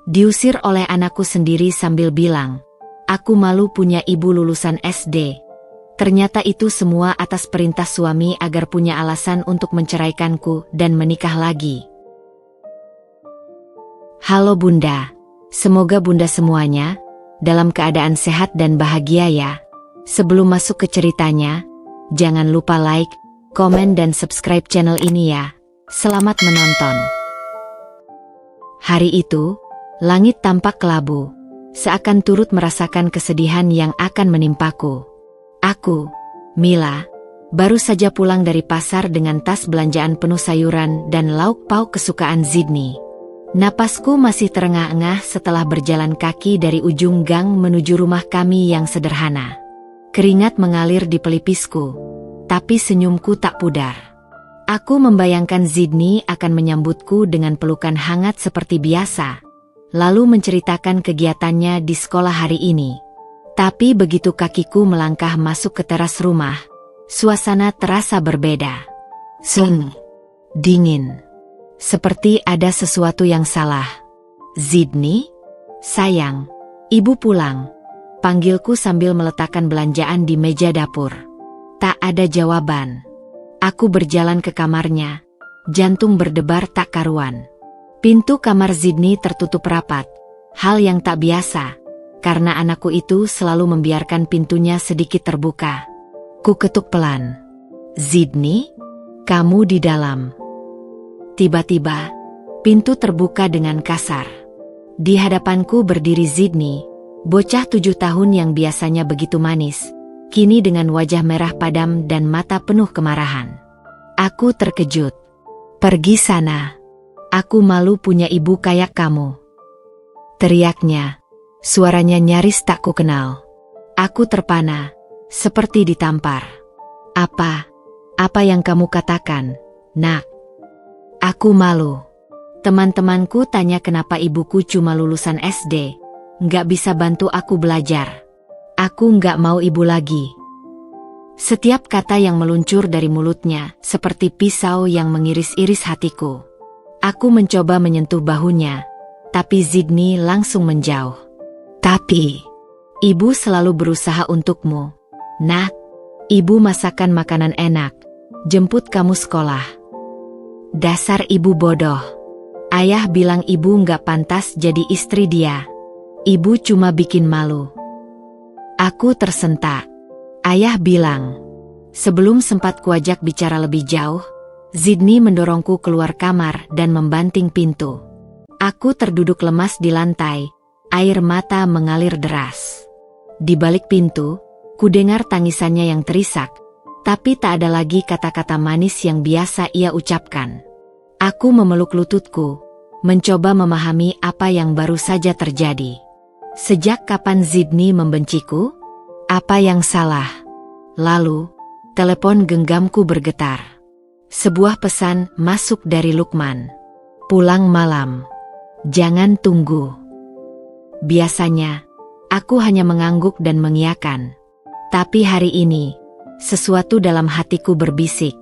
Diusir oleh anakku sendiri sambil bilang, "Aku malu punya ibu lulusan SD." Ternyata itu semua atas perintah suami agar punya alasan untuk menceraikanku dan menikah lagi. Halo Bunda, semoga Bunda semuanya dalam keadaan sehat dan bahagia ya. Sebelum masuk ke ceritanya, jangan lupa like, komen dan subscribe channel ini ya. Selamat menonton. Hari itu, langit tampak kelabu, seakan turut merasakan kesedihan yang akan menimpaku. Aku, Mila, baru saja pulang dari pasar dengan tas belanjaan penuh sayuran dan lauk pauk kesukaan Zidni. Napasku masih terengah-engah setelah berjalan kaki dari ujung gang menuju rumah kami yang sederhana. Keringat mengalir di pelipisku, tapi senyumku tak pudar. Aku membayangkan Zidni akan menyambutku dengan pelukan hangat seperti biasa, lalu menceritakan kegiatannya di sekolah hari ini. Tapi begitu kakiku melangkah masuk ke teras rumah, suasana terasa berbeda. Dingin. Seperti ada sesuatu yang salah. "Zidni? Sayang, ibu pulang," panggilku sambil meletakkan belanjaan di meja dapur. Tak ada jawaban. Aku berjalan ke kamarnya, jantung berdebar tak karuan. Pintu kamar Zidni tertutup rapat, hal yang tak biasa, karena anakku itu selalu membiarkan pintunya sedikit terbuka. Ku ketuk pelan. "Zidni, kamu di dalam?" Tiba-tiba, pintu terbuka dengan kasar. Di hadapanku berdiri Zidni, bocah 7 tahun yang biasanya begitu manis, kini dengan wajah merah padam dan mata penuh kemarahan. Aku terkejut. "Pergi sana. Aku malu punya ibu kayak kamu," teriaknya. Suaranya nyaris tak kukenal. Aku terpana, seperti ditampar. Apa yang kamu katakan, Nak?" Aku malu. Teman-temanku tanya kenapa ibuku cuma lulusan SD, nggak bisa bantu aku belajar. Aku nggak mau ibu lagi. Setiap kata yang meluncur dari mulutnya seperti pisau yang mengiris-iris hatiku. Aku mencoba menyentuh bahunya, tapi Zidni langsung menjauh. "Tapi, ibu selalu berusaha untukmu, Nak. Ibu masakan makanan enak, jemput kamu sekolah." "Dasar ibu bodoh. Ayah bilang ibu nggak pantas jadi istri dia. Ibu cuma bikin malu." Aku tersentak. Ayah bilang. Sebelum sempat kuajak bicara lebih jauh, Zidni mendorongku keluar kamar dan membanting pintu. Aku terduduk lemas di lantai. Air mata mengalir deras. Di balik pintu, kudengar tangisannya yang terisak, tapi tak ada lagi kata-kata manis yang biasa ia ucapkan. Aku memeluk lututku, mencoba memahami apa yang baru saja terjadi. Sejak kapan Zidni membenciku? Apa yang salah? Lalu, telepon genggamku bergetar. Sebuah pesan masuk dari Lukman. "Pulang malam. Jangan tunggu." Biasanya, aku hanya mengangguk dan mengiyakan. Tapi hari ini, sesuatu dalam hatiku berbisik.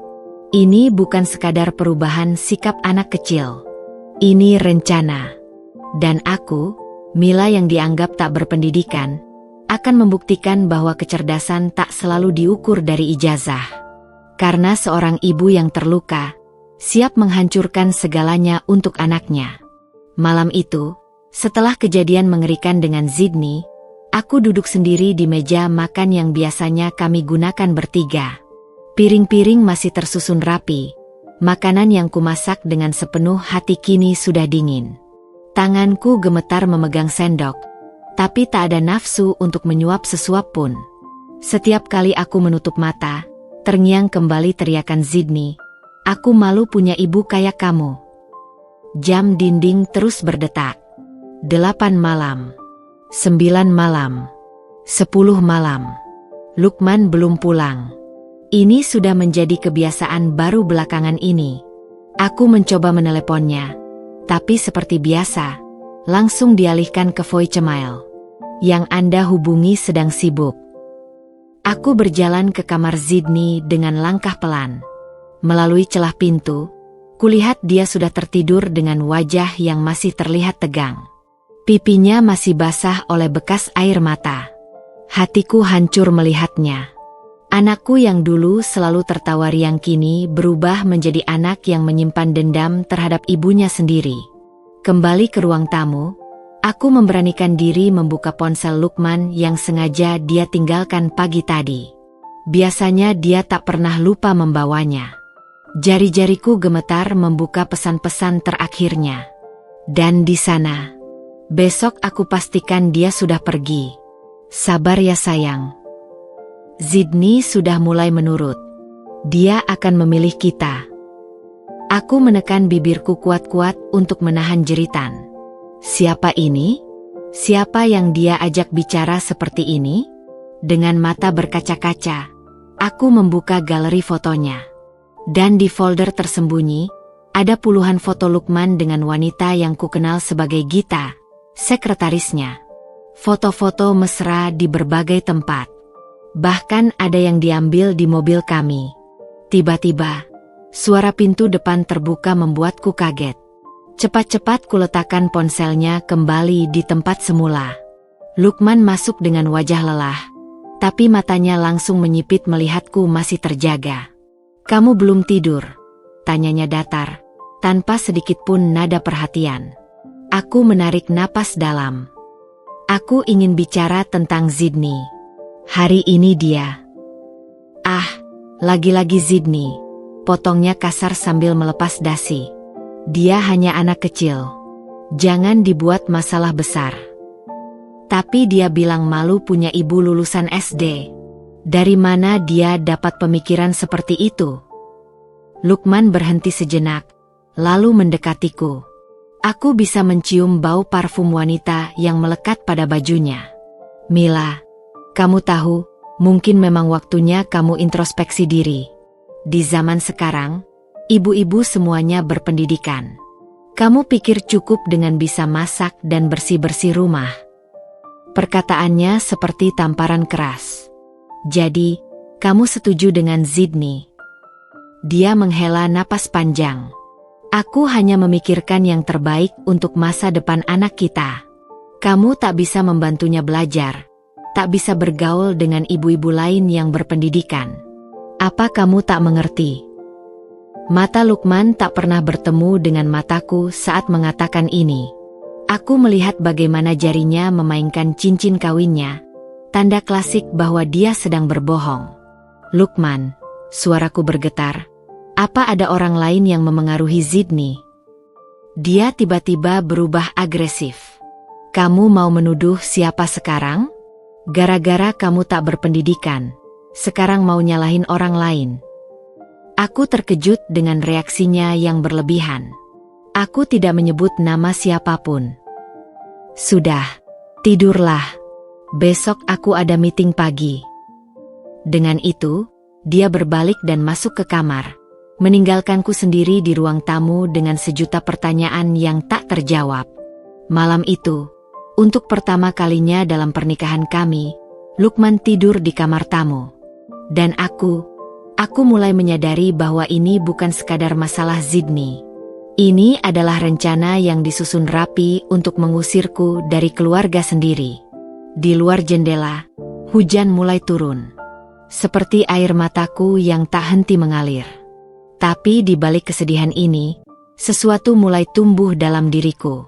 Ini bukan sekadar perubahan sikap anak kecil. Ini rencana. Dan aku, Mila yang dianggap tak berpendidikan, akan membuktikan bahwa kecerdasan tak selalu diukur dari ijazah. Karena seorang ibu yang terluka, siap menghancurkan segalanya untuk anaknya. Malam itu, setelah kejadian mengerikan dengan Zidni, aku duduk sendiri di meja makan yang biasanya kami gunakan bertiga. Piring-piring masih tersusun rapi. Makanan yang kumasak dengan sepenuh hati kini sudah dingin. Tanganku gemetar memegang sendok, tapi tak ada nafsu untuk menyuap sesuap pun. Setiap kali aku menutup mata, terngiang kembali teriakan Zidni, "Aku malu punya ibu kayak kamu." Jam dinding terus berdetak. 8 malam, 9 malam, 10 malam. Lukman belum pulang. Ini sudah menjadi kebiasaan baru belakangan ini. Aku mencoba meneleponnya, tapi seperti biasa, langsung dialihkan ke voicemail. "Yang Anda hubungi sedang sibuk." Aku berjalan ke kamar Zidni dengan langkah pelan. Melalui celah pintu, kulihat dia sudah tertidur dengan wajah yang masih terlihat tegang. Pipinya masih basah oleh bekas air mata. Hatiku hancur melihatnya. Anakku yang dulu selalu tertawa riang kini berubah menjadi anak yang menyimpan dendam terhadap ibunya sendiri. Kembali ke ruang tamu, aku memberanikan diri membuka ponsel Lukman yang sengaja dia tinggalkan pagi tadi. Biasanya dia tak pernah lupa membawanya. Jari-jariku gemetar membuka pesan-pesan terakhirnya. Dan di sana, besok aku pastikan dia sudah pergi. Sabar ya sayang. Zidni sudah mulai menurut. Dia akan memilih kita. Aku menekan bibirku kuat-kuat untuk menahan jeritan. Siapa ini? Siapa yang dia ajak bicara seperti ini? Dengan mata berkaca-kaca, aku membuka galeri fotonya. Dan di folder tersembunyi, ada puluhan foto Lukman dengan wanita yang kukenal sebagai Gita, sekretarisnya. Foto-foto mesra di berbagai tempat. Bahkan ada yang diambil di mobil kami. Tiba-tiba, suara pintu depan terbuka membuatku kaget. Cepat-cepat kuletakkan ponselnya kembali di tempat semula. Lukman masuk dengan wajah lelah, tapi matanya langsung menyipit melihatku masih terjaga. "Kamu belum tidur?" tanyanya datar, tanpa sedikit pun nada perhatian. Aku menarik napas dalam. Aku ingin bicara tentang Zidni. Hari ini dia. Ah, lagi-lagi Zidni. Potongnya kasar sambil melepas dasi. Dia hanya anak kecil. Jangan dibuat masalah besar. Tapi dia bilang malu punya ibu lulusan SD. Dari mana dia dapat pemikiran seperti itu? Lukman berhenti sejenak, lalu mendekatiku. Aku bisa mencium bau parfum wanita yang melekat pada bajunya. "Mila, kamu tahu, mungkin memang waktunya kamu introspeksi diri. Di zaman sekarang, ibu-ibu semuanya berpendidikan. Kamu pikir cukup dengan bisa masak dan bersih-bersih rumah?" Perkataannya seperti tamparan keras. "Jadi, kamu setuju dengan Zidni?" Dia menghela napas panjang. "Aku hanya memikirkan yang terbaik untuk masa depan anak kita. Kamu tak bisa membantunya belajar, tak bisa bergaul dengan ibu-ibu lain yang berpendidikan. Apa kamu tak mengerti?" Mata Lukman tak pernah bertemu dengan mataku saat mengatakan ini. Aku melihat bagaimana jarinya memainkan cincin kawinnya, tanda klasik bahwa dia sedang berbohong. "Lukman," suaraku bergetar, "apa ada orang lain yang memengaruhi Zidni?" Dia tiba-tiba berubah agresif. "Kamu mau menuduh siapa sekarang? Gara-gara kamu tak berpendidikan, sekarang mau nyalahin orang lain?" Aku terkejut dengan reaksinya yang berlebihan. Aku tidak menyebut nama siapapun. "Sudah, tidurlah. Besok aku ada meeting pagi." Dengan itu, dia berbalik dan masuk ke kamar, meninggalkanku sendiri di ruang tamu dengan sejuta pertanyaan yang tak terjawab. Malam itu, untuk pertama kalinya dalam pernikahan kami, Lukman tidur di kamar tamu. Dan aku mulai menyadari bahwa ini bukan sekadar masalah Zidni. Ini adalah rencana yang disusun rapi untuk mengusirku dari keluarga sendiri. Di luar jendela, hujan mulai turun. Seperti air mataku yang tak henti mengalir. Tapi di balik kesedihan ini, sesuatu mulai tumbuh dalam diriku.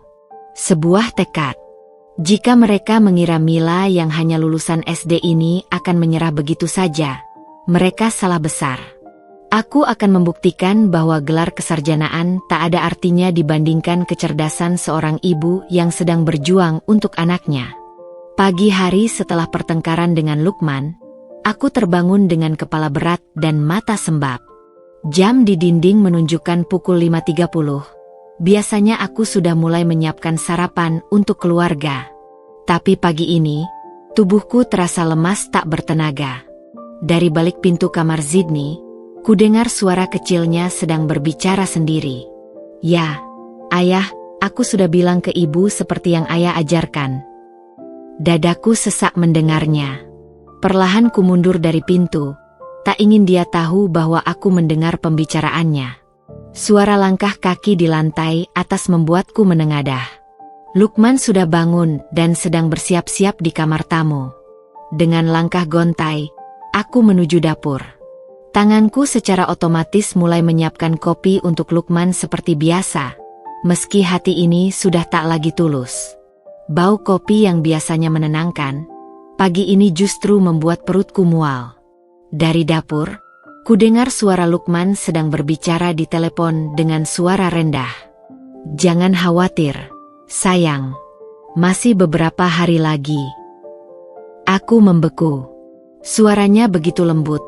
Sebuah tekad. Jika mereka mengira Mila yang hanya lulusan SD ini akan menyerah begitu saja, mereka salah besar. Aku akan membuktikan bahwa gelar kesarjanaan tak ada artinya dibandingkan kecerdasan seorang ibu yang sedang berjuang untuk anaknya. Pagi hari setelah pertengkaran dengan Lukman, aku terbangun dengan kepala berat dan mata sembab. Jam di dinding menunjukkan pukul 5.30. Biasanya aku sudah mulai menyiapkan sarapan untuk keluarga. Tapi pagi ini, tubuhku terasa lemas tak bertenaga. Dari balik pintu kamar Zidni, kudengar suara kecilnya sedang berbicara sendiri. "Ya, ayah, aku sudah bilang ke ibu seperti yang ayah ajarkan." Dadaku sesak mendengarnya. Perlahan ku mundur dari pintu, tak ingin dia tahu bahwa aku mendengar pembicaraannya. Suara langkah kaki di lantai atas membuatku menengadah. Lukman sudah bangun dan sedang bersiap-siap di kamar tamu. Dengan langkah gontai, aku menuju dapur. Tanganku secara otomatis mulai menyiapkan kopi untuk Lukman seperti biasa, meski hati ini sudah tak lagi tulus. Bau kopi yang biasanya menenangkan, pagi ini justru membuat perutku mual. Dari dapur, kudengar suara Lukman sedang berbicara di telepon dengan suara rendah. "Jangan khawatir, sayang. Masih beberapa hari lagi." Aku membeku. Suaranya begitu lembut,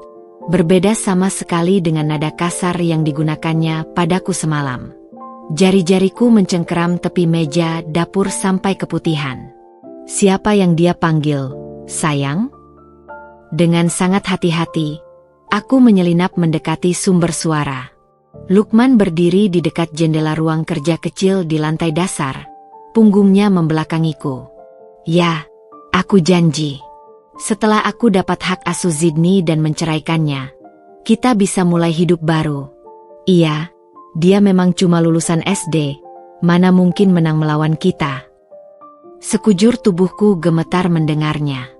berbeda sama sekali dengan nada kasar yang digunakannya padaku semalam. Jari-jariku mencengkeram tepi meja dapur sampai keputihan. Siapa yang dia panggil, sayang? Dengan sangat hati-hati, aku menyelinap mendekati sumber suara. Lukman berdiri di dekat jendela ruang kerja kecil di lantai dasar. Punggungnya membelakangiku. "Ya, aku janji. Setelah aku dapat hak asuh Zidni dan menceraikannya, kita bisa mulai hidup baru." "Iya, dia memang cuma lulusan SD, mana mungkin menang melawan kita." Sekujur tubuhku gemetar mendengarnya.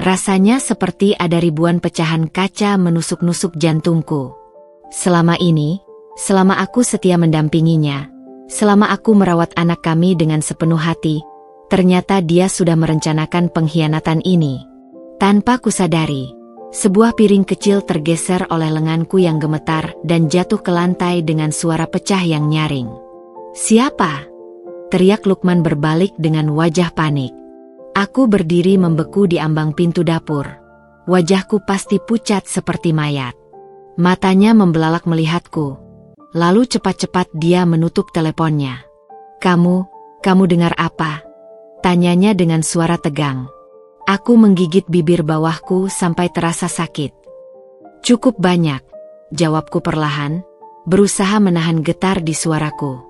Rasanya seperti ada ribuan pecahan kaca menusuk-nusuk jantungku. Selama ini, selama aku setia mendampinginya, selama aku merawat anak kami dengan sepenuh hati, ternyata dia sudah merencanakan pengkhianatan ini. Tanpa kusadari, sebuah piring kecil tergeser oleh lenganku yang gemetar dan jatuh ke lantai dengan suara pecah yang nyaring. "Siapa?" teriak Lukman berbalik dengan wajah panik. Aku berdiri membeku di ambang pintu dapur. Wajahku pasti pucat seperti mayat. Matanya membelalak melihatku. Lalu cepat-cepat dia menutup teleponnya. Kamu dengar apa?" tanyanya dengan suara tegang. Aku menggigit bibir bawahku sampai terasa sakit. "Cukup banyak," jawabku perlahan, berusaha menahan getar di suaraku.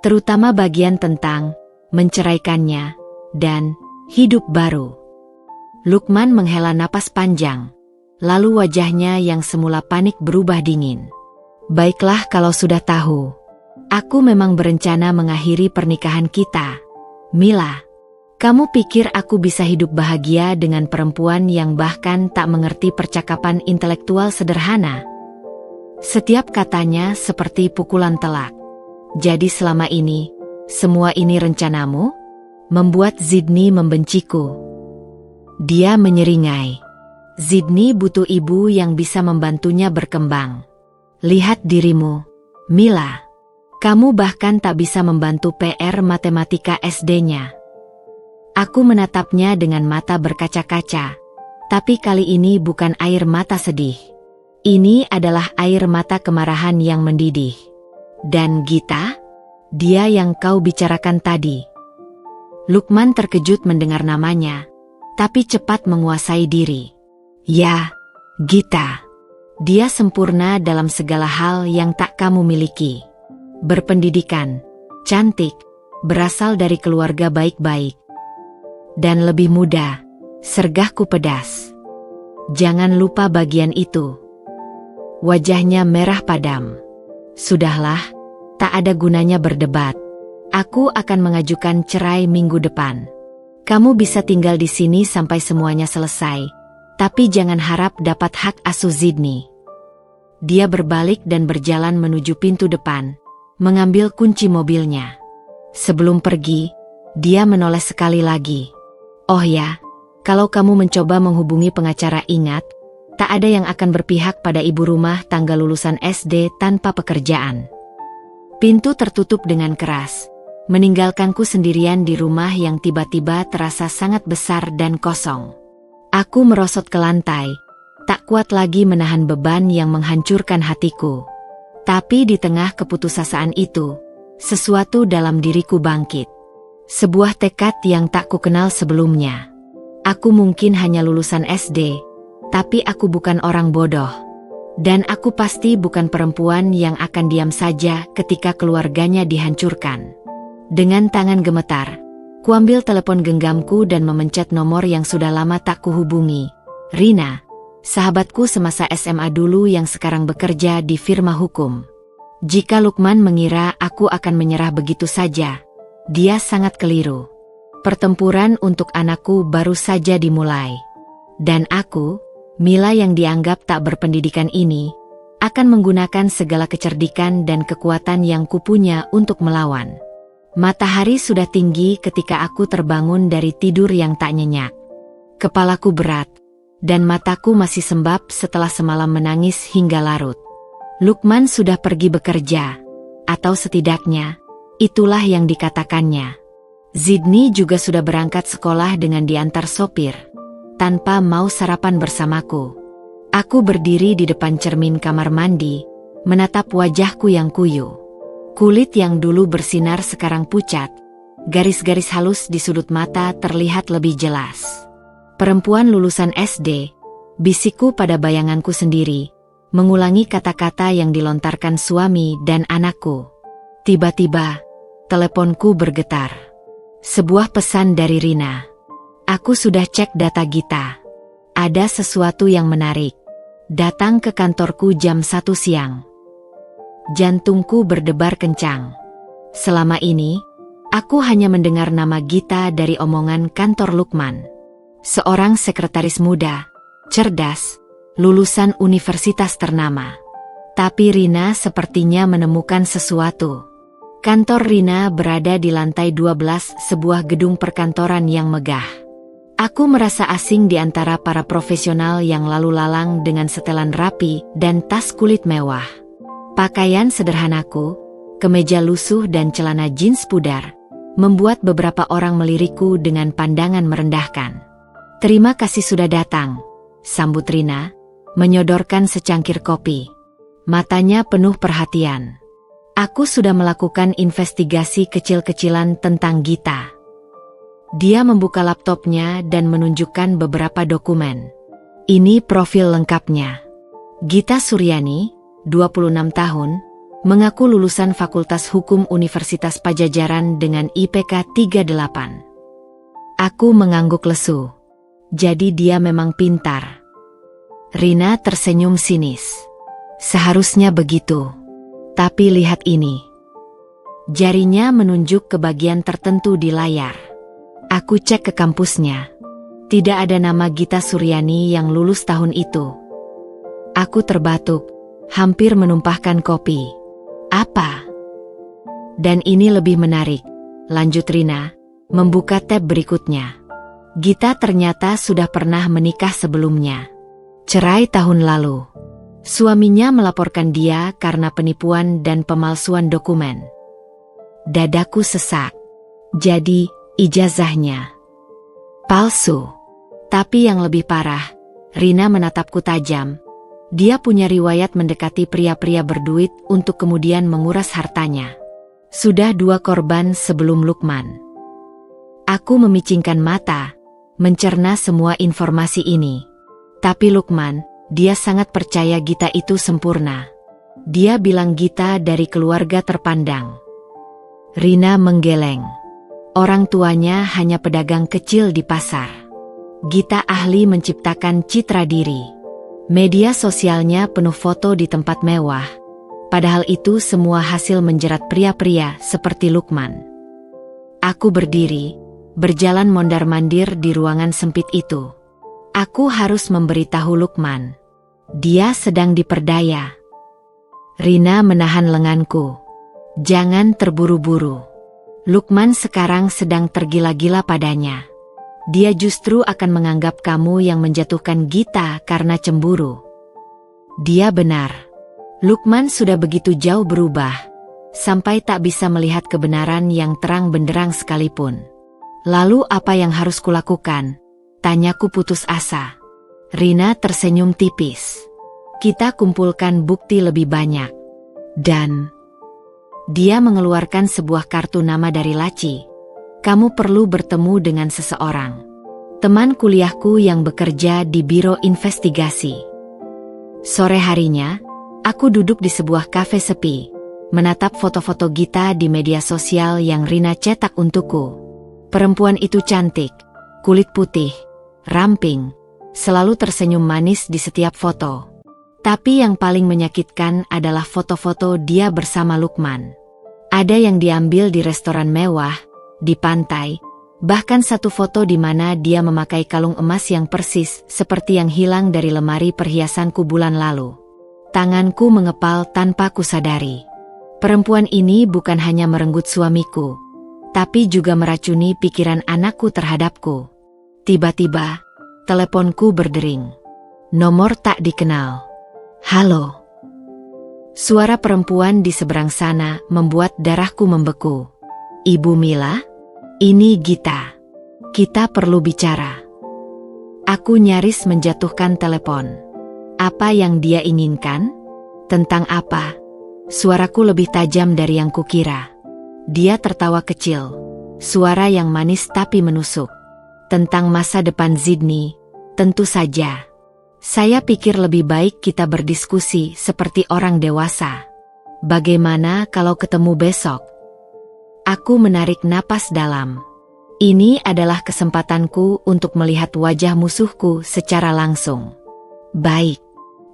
Terutama bagian tentang menceraikannya dan hidup baru. Lukman menghela napas panjang, lalu wajahnya yang semula panik berubah dingin. "Baiklah kalau sudah tahu. Aku memang berencana mengakhiri pernikahan kita. Mila, kamu pikir aku bisa hidup bahagia dengan perempuan yang bahkan tak mengerti percakapan intelektual sederhana?" Setiap katanya seperti pukulan telak. "Jadi selama ini, semua ini rencanamu? Membuat Zidni membenciku?" Dia menyeringai. "Zidni butuh ibu yang bisa membantunya berkembang. Lihat dirimu, Mila. Kamu bahkan tak bisa membantu PR matematika SD-nya." Aku menatapnya dengan mata berkaca-kaca. Tapi kali ini bukan air mata sedih. Ini adalah air mata kemarahan yang mendidih. "Dan Gita? Dia yang kau bicarakan tadi?" Lukman terkejut mendengar namanya, tapi cepat menguasai diri. "Ya, Gita. Dia sempurna dalam segala hal yang tak kamu miliki. Berpendidikan, cantik, berasal dari keluarga baik-baik. Dan lebih muda, sergahku pedas. Jangan lupa bagian itu." Wajahnya merah padam. "Sudahlah, tak ada gunanya berdebat. Aku akan mengajukan cerai minggu depan. Kamu bisa tinggal di sini sampai semuanya selesai, tapi jangan harap dapat hak asuh Zidni." Dia berbalik dan berjalan menuju pintu depan, mengambil kunci mobilnya. Sebelum pergi, dia menoleh sekali lagi. "Oh ya, kalau kamu mencoba menghubungi pengacara, ingat, tak ada yang akan berpihak pada ibu rumah tangga lulusan SD tanpa pekerjaan." Pintu tertutup dengan keras, meninggalkanku sendirian di rumah yang tiba-tiba terasa sangat besar dan kosong. Aku merosot ke lantai, tak kuat lagi menahan beban yang menghancurkan hatiku. Tapi di tengah keputusasaan itu, sesuatu dalam diriku bangkit. Sebuah tekad yang tak kukenal sebelumnya. Aku mungkin hanya lulusan SD, tapi aku bukan orang bodoh. Dan aku pasti bukan perempuan yang akan diam saja ketika keluarganya dihancurkan. Dengan tangan gemetar, kuambil telepon genggamku dan memencet nomor yang sudah lama tak kuhubungi. Rina, sahabatku semasa SMA dulu yang sekarang bekerja di firma hukum. Jika Lukman mengira aku akan menyerah begitu saja, Dia sangat keliru. Pertempuran untuk anakku baru saja dimulai. Dan aku, Mila yang dianggap tak berpendidikan ini, akan menggunakan segala kecerdikan dan kekuatan yang kupunya untuk melawan. Matahari sudah tinggi ketika aku terbangun dari tidur yang tak nyenyak. Kepalaku berat, dan mataku masih sembab setelah semalam menangis hingga larut. Lukman sudah pergi bekerja, atau setidaknya, itulah yang dikatakannya. Zidni juga sudah berangkat sekolah dengan diantar sopir, tanpa mau sarapan bersamaku. Aku berdiri di depan cermin kamar mandi, menatap wajahku yang kuyu. Kulit yang dulu bersinar sekarang pucat, garis-garis halus di sudut mata terlihat lebih jelas. Perempuan lulusan SD, bisikku pada bayanganku sendiri, mengulangi kata-kata yang dilontarkan suami dan anakku. Tiba-tiba, teleponku bergetar. Sebuah pesan dari Rina. Aku sudah cek data Gita. Ada sesuatu yang menarik. Datang ke kantorku jam 1 siang. Jantungku berdebar kencang. Selama ini, aku hanya mendengar nama Gita dari omongan kantor Lukman. Seorang sekretaris muda, cerdas, lulusan universitas ternama. Tapi Rina sepertinya menemukan sesuatu. Kantor Rina berada di lantai 12 sebuah gedung perkantoran yang megah. Aku merasa asing di antara para profesional yang lalu lalang dengan setelan rapi dan tas kulit mewah. Pakaian sederhanaku, kemeja lusuh dan celana jeans pudar, membuat beberapa orang melirikku dengan pandangan merendahkan. Terima kasih sudah datang, sambut Rina, menyodorkan secangkir kopi. Matanya penuh perhatian. Aku sudah melakukan investigasi kecil-kecilan tentang Gita. Dia membuka laptopnya dan menunjukkan beberapa dokumen. Ini profil lengkapnya. Gita Suryani, 26 tahun, mengaku lulusan Fakultas Hukum Universitas Pajajaran dengan IPK 38. Aku mengangguk lesu. Jadi dia memang pintar. Rina tersenyum sinis. Seharusnya begitu. Tapi lihat ini. Jarinya menunjuk ke bagian tertentu di layar. Aku cek ke kampusnya. Tidak ada nama Gita Suryani yang lulus tahun itu. Aku terbatuk, hampir menumpahkan kopi. Apa? Dan ini lebih menarik, lanjut Rina, membuka tab berikutnya. Gita ternyata sudah pernah menikah sebelumnya. Cerai tahun lalu. Suaminya melaporkan dia karena penipuan dan pemalsuan dokumen. Dadaku sesak. Jadi, ijazahnya palsu. Tapi yang lebih parah, Rina menatapku tajam. Dia punya riwayat mendekati pria-pria berduit untuk kemudian menguras hartanya. Sudah 2 korban sebelum Lukman. Aku memicingkan mata, mencerna semua informasi ini. Tapi Lukman, dia sangat percaya Gita itu sempurna. Dia bilang Gita dari keluarga terpandang. Rina menggeleng. Orang tuanya hanya pedagang kecil di pasar. Gita ahli menciptakan citra diri. Media sosialnya penuh foto di tempat mewah. Padahal itu semua hasil menjerat pria-pria seperti Lukman. Aku berdiri, berjalan mondar-mandir di ruangan sempit itu. Aku harus memberitahu Lukman. Dia sedang diperdaya. Rina menahan lenganku. Jangan terburu-buru. Lukman sekarang sedang tergila-gila padanya. Dia justru akan menganggap kamu yang menjatuhkan Gita karena cemburu. Dia benar. Lukman sudah begitu jauh berubah, sampai tak bisa melihat kebenaran yang terang benderang sekalipun. Lalu apa yang harus kulakukan? Tanyaku putus asa. Rina tersenyum tipis. Kita kumpulkan bukti lebih banyak. Dan dia mengeluarkan sebuah kartu nama dari laci. Kamu perlu bertemu dengan seseorang. Teman kuliahku yang bekerja di biro investigasi. Sore harinya, aku duduk di sebuah kafe sepi, menatap foto-foto Gita di media sosial yang Rina cetak untukku. Perempuan itu cantik, kulit putih, ramping, selalu tersenyum manis di setiap foto. Tapi yang paling menyakitkan adalah foto-foto dia bersama Lukman. Ada yang diambil di restoran mewah, di pantai, bahkan satu foto di mana dia memakai kalung emas yang persis seperti yang hilang dari lemari perhiasanku bulan lalu. Tanganku mengepal tanpa kusadari. Perempuan ini bukan hanya merenggut suamiku, tapi juga meracuni pikiran anakku terhadapku. Tiba-tiba, teleponku berdering. Nomor tak dikenal. Halo. Suara perempuan di seberang sana membuat darahku membeku. Ibu Mila? Ini Gita. Kita perlu bicara. Aku nyaris menjatuhkan telepon. Apa yang dia inginkan? Tentang apa? Suaraku lebih tajam dari yang kukira. Dia tertawa kecil. Suara yang manis tapi menusuk. Tentang masa depan Sydney, tentu saja. Saya pikir lebih baik kita berdiskusi seperti orang dewasa. Bagaimana kalau ketemu besok? Aku menarik napas dalam. Ini adalah kesempatanku untuk melihat wajah musuhku secara langsung. Baik.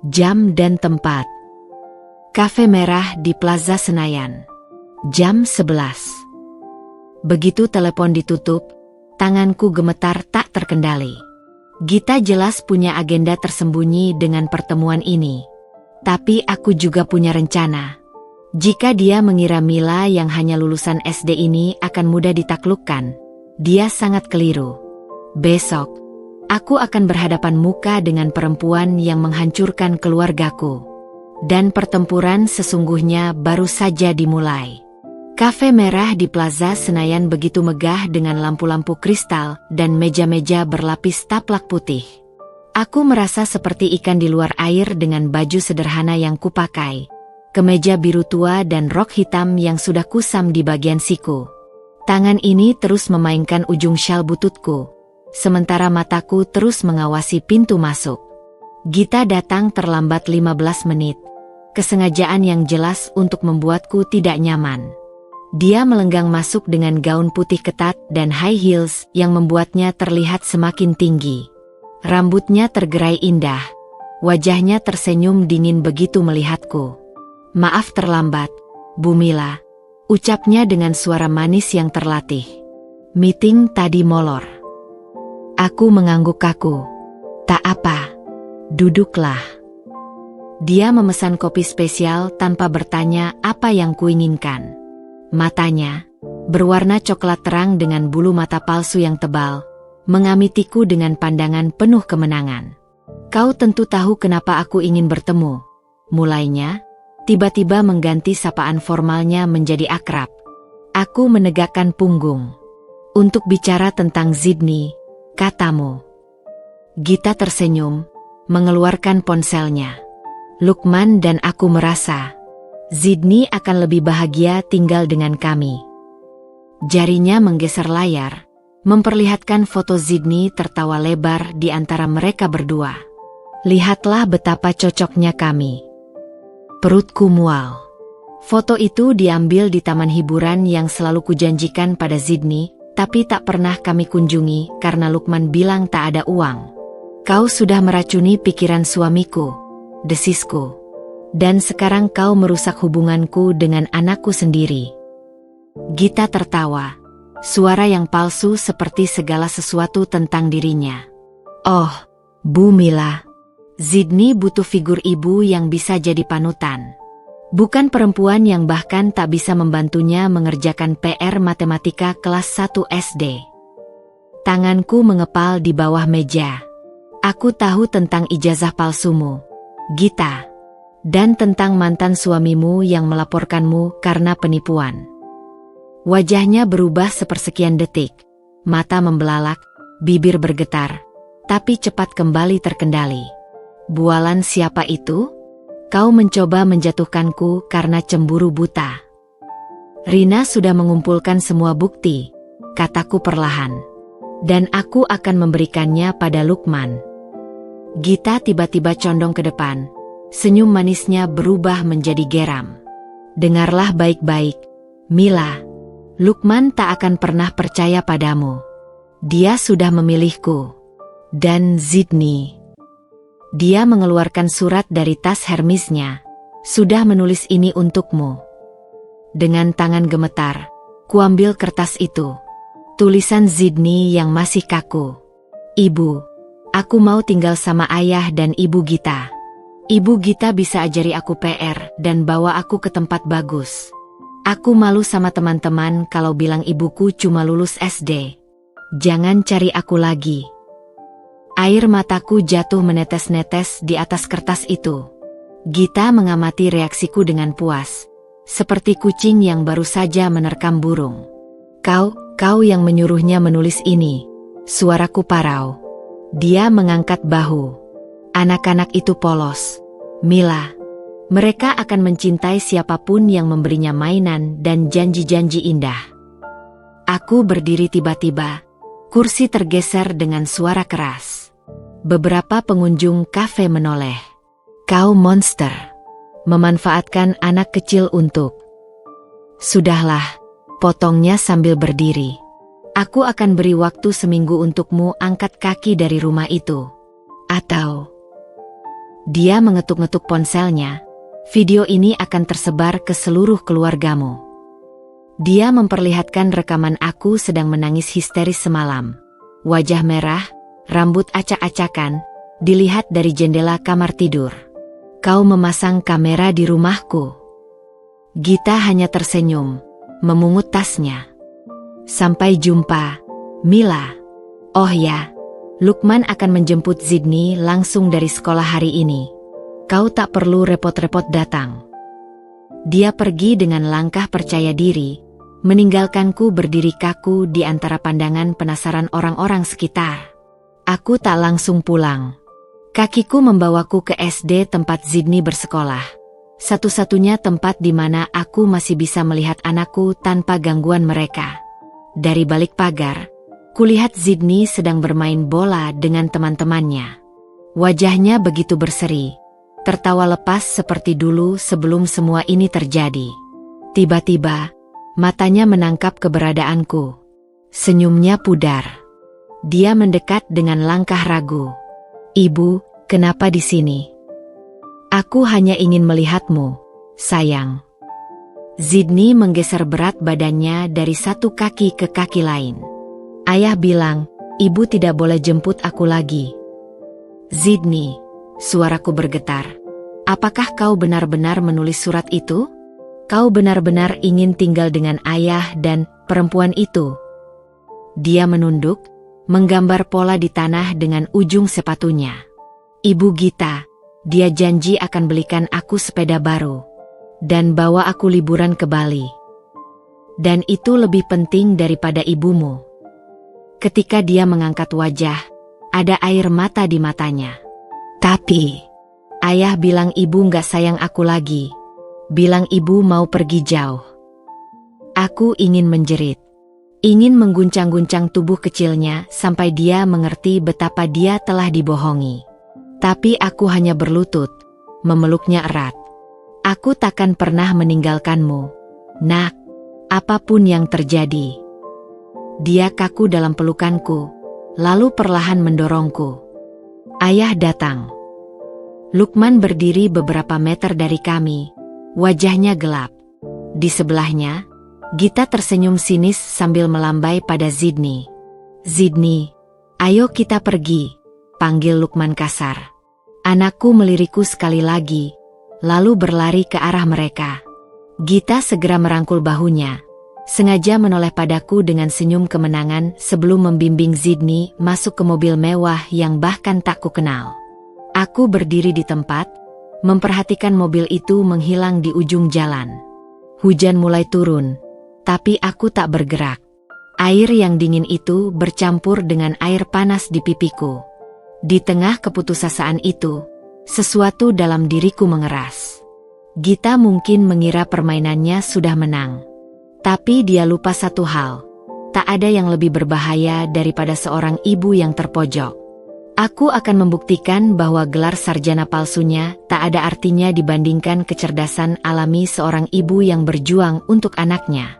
Jam dan tempat. Kafe Merah di Plaza Senayan. Jam 11. Begitu telepon ditutup, tanganku gemetar tak terkendali. Gita jelas punya agenda tersembunyi dengan pertemuan ini. Tapi aku juga punya rencana. Jika dia mengira Mila yang hanya lulusan SD ini akan mudah ditaklukkan, dia sangat keliru. Besok, aku akan berhadapan muka dengan perempuan yang menghancurkan keluargaku. Dan pertempuran sesungguhnya baru saja dimulai. Kafe Merah di Plaza Senayan begitu megah dengan lampu-lampu kristal dan meja-meja berlapis taplak putih. Aku merasa seperti ikan di luar air dengan baju sederhana yang kupakai, kemeja biru tua dan rok hitam yang sudah kusam di bagian siku. Tangan ini terus memainkan ujung syal bututku, sementara mataku terus mengawasi pintu masuk. Gita datang terlambat 15 menit. Kesengajaan yang jelas untuk membuatku tidak nyaman. Dia melenggang masuk dengan gaun putih ketat dan high heels yang membuatnya terlihat semakin tinggi. Rambutnya tergerai indah. Wajahnya tersenyum dingin begitu melihatku. Maaf terlambat, Bu Mila, ucapnya dengan suara manis yang terlatih. Meeting tadi molor. Aku mengangguk kaku. Tak apa, duduklah. Dia memesan kopi spesial tanpa bertanya apa yang kuinginkan. Matanya, berwarna coklat terang dengan bulu mata palsu yang tebal, mengamitiku dengan pandangan penuh kemenangan. Kau tentu tahu kenapa aku ingin bertemu. Mulainya, tiba-tiba mengganti sapaan formalnya menjadi akrab. Aku menegakkan punggung. Untuk bicara tentang Sydney, katamu. Gita tersenyum, mengeluarkan ponselnya. Lukman dan aku merasa Sydney akan lebih bahagia tinggal dengan kami. Jarinya menggeser layar, memperlihatkan foto Sydney tertawa lebar di antara mereka berdua. Lihatlah betapa cocoknya kami. Perutku mual. Foto itu diambil di taman hiburan yang selalu kujanjikan pada Sydney, tapi tak pernah kami kunjungi karena Lukman bilang tak ada uang. Kau sudah meracuni pikiran suamiku, desisku. Dan sekarang kau merusak hubunganku dengan anakku sendiri. Gita tertawa, suara yang palsu seperti segala sesuatu tentang dirinya. Oh, Bu Mila, Sydney butuh figur ibu yang bisa jadi panutan. Bukan perempuan yang bahkan tak bisa membantunya mengerjakan PR matematika kelas 1 SD. Tanganku mengepal di bawah meja. Aku tahu tentang ijazah palsumu, Gita, dan tentang mantan suamimu yang melaporkanmu karena penipuan. Wajahnya berubah sepersekian detik, mata membelalak, bibir bergetar, tapi cepat kembali terkendali. Bualan siapa itu? Kau mencoba menjatuhkanku karena cemburu buta. Rina sudah mengumpulkan semua bukti, kataku perlahan. Dan aku akan memberikannya pada Lukman. Gita tiba-tiba condong ke depan. Senyum manisnya berubah menjadi geram. Dengarlah baik-baik, Mila. Lukman tak akan pernah percaya padamu. Dia sudah memilihku. Dan Sydney. Dia mengeluarkan surat dari tas Hermesnya. Sudah menulis ini untukmu. Dengan tangan gemetar, kuambil kertas itu. Tulisan Zidni yang masih kaku. Ibu, aku mau tinggal sama ayah dan ibu Gita. Ibu Gita bisa ajari aku PR dan bawa aku ke tempat bagus. Aku malu sama teman-teman kalau bilang ibuku cuma lulus SD. Jangan cari aku lagi. Air mataku jatuh menetes-netes di atas kertas itu. Gita mengamati reaksiku dengan puas. Seperti kucing yang baru saja menerkam burung. Kau yang menyuruhnya menulis ini. Suaraku parau. Dia mengangkat bahu. Anak-anak itu polos. Mila. Mereka akan mencintai siapapun yang memberinya mainan dan janji-janji indah. Aku berdiri tiba-tiba. Kursi tergeser dengan suara keras. Beberapa pengunjung kafe menoleh. Kau monster. Memanfaatkan anak kecil untuk... Sudahlah, potongnya sambil berdiri. Aku akan beri waktu seminggu untukmu angkat kaki dari rumah itu. Atau... Dia mengetuk-ngetuk ponselnya. Video ini akan tersebar ke seluruh keluargamu. Dia memperlihatkan rekaman aku sedang menangis histeris semalam. Wajah merah, rambut acak-acakan, dilihat dari jendela kamar tidur. Kau memasang kamera di rumahku. Gita hanya tersenyum, memungut tasnya. Sampai jumpa, Mila. Oh ya, Lukman akan menjemput Zidni langsung dari sekolah hari ini. Kau tak perlu repot-repot datang. Dia pergi dengan langkah percaya diri, meninggalkanku berdiri kaku di antara pandangan penasaran orang-orang sekitar. Aku tak langsung pulang. Kakiku membawaku ke SD tempat Zidni bersekolah. Satu-satunya tempat di mana aku masih bisa melihat anakku tanpa gangguan mereka. Dari balik pagar, kulihat Zidni sedang bermain bola dengan teman-temannya. Wajahnya begitu berseri, tertawa lepas seperti dulu sebelum semua ini terjadi. Tiba-tiba, matanya menangkap keberadaanku. Senyumnya pudar. Dia mendekat dengan langkah ragu. Ibu, kenapa di sini? Aku hanya ingin melihatmu, sayang. Zidni menggeser berat badannya dari satu kaki ke kaki lain. Ayah bilang, ibu tidak boleh jemput aku lagi. Zidni, suaraku bergetar. Apakah kau benar-benar menulis surat itu? Kau benar-benar ingin tinggal dengan ayah dan perempuan itu? Dia menunduk, menggambar pola di tanah dengan ujung sepatunya. Ibu Gita, dia janji akan belikan aku sepeda baru. Dan bawa aku liburan ke Bali. Dan itu lebih penting daripada ibumu. Ketika dia mengangkat wajah, ada air mata di matanya. Tapi, ayah bilang ibu nggak sayang aku lagi. Bilang ibu mau pergi jauh. Aku ingin menjerit. Ingin mengguncang-guncang tubuh kecilnya sampai dia mengerti betapa dia telah dibohongi. Tapi aku hanya berlutut, memeluknya erat. Aku takkan pernah meninggalkanmu, nak, apapun yang terjadi. Dia kaku dalam pelukanku, lalu perlahan mendorongku. Ayah datang. Lukman berdiri beberapa meter dari kami, wajahnya gelap. Di sebelahnya, Gita tersenyum sinis sambil melambai pada Zidni. Zidni, ayo kita pergi, panggil Lukman kasar. Anakku melirikku sekali lagi, lalu berlari ke arah mereka. Gita segera merangkul bahunya, sengaja menoleh padaku dengan senyum kemenangan sebelum membimbing Zidni masuk ke mobil mewah yang bahkan tak kukenal. Aku berdiri di tempat, memperhatikan mobil itu menghilang di ujung jalan. Hujan mulai turun, tapi aku tak bergerak. Air yang dingin itu bercampur dengan air panas di pipiku. Di tengah keputusasaan itu, sesuatu dalam diriku mengeras. Gita mungkin mengira permainannya sudah menang. Tapi dia lupa satu hal. Tak ada yang lebih berbahaya daripada seorang ibu yang terpojok. Aku akan membuktikan bahwa gelar sarjana palsunya tak ada artinya dibandingkan kecerdasan alami seorang ibu yang berjuang untuk anaknya.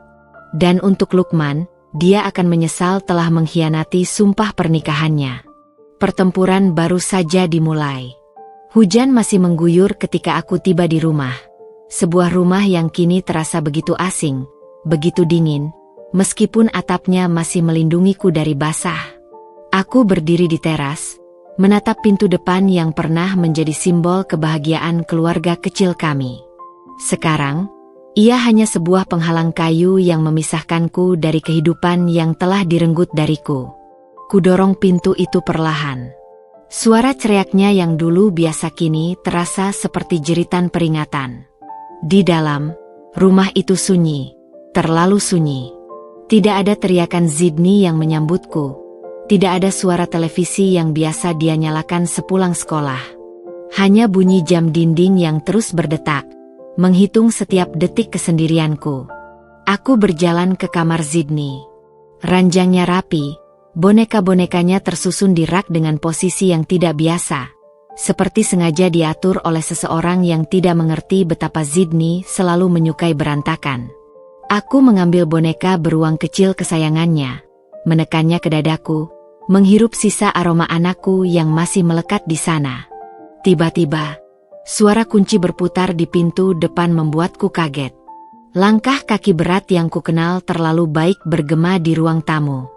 Dan untuk Lukman, dia akan menyesal telah mengkhianati sumpah pernikahannya. Pertempuran baru saja dimulai. Hujan masih mengguyur ketika aku tiba di rumah. Sebuah rumah yang kini terasa begitu asing, begitu dingin, meskipun atapnya masih melindungiku dari basah. Aku berdiri di teras, menatap pintu depan yang pernah menjadi simbol kebahagiaan keluarga kecil kami. Sekarang, ia hanya sebuah penghalang kayu yang memisahkanku dari kehidupan yang telah direnggut dariku. Kudorong pintu itu perlahan. Suara ceriaknya yang dulu biasa kini terasa seperti jeritan peringatan. Di dalam, rumah itu sunyi, terlalu sunyi. Tidak ada teriakan Zidni yang menyambutku. Tidak ada suara televisi yang biasa dia nyalakan sepulang sekolah. Hanya bunyi jam dinding yang terus berdetak, menghitung setiap detik kesendirianku. Aku berjalan ke kamar Zidni. Ranjangnya rapi, boneka-bonekanya tersusun di rak dengan posisi yang tidak biasa, seperti sengaja diatur oleh seseorang yang tidak mengerti betapa Zidni selalu menyukai berantakan. Aku mengambil boneka beruang kecil kesayangannya, menekannya ke dadaku, menghirup sisa aroma anakku yang masih melekat di sana. Tiba-tiba, suara kunci berputar di pintu depan membuatku kaget. Langkah kaki berat yang kukenal terlalu baik bergema di ruang tamu.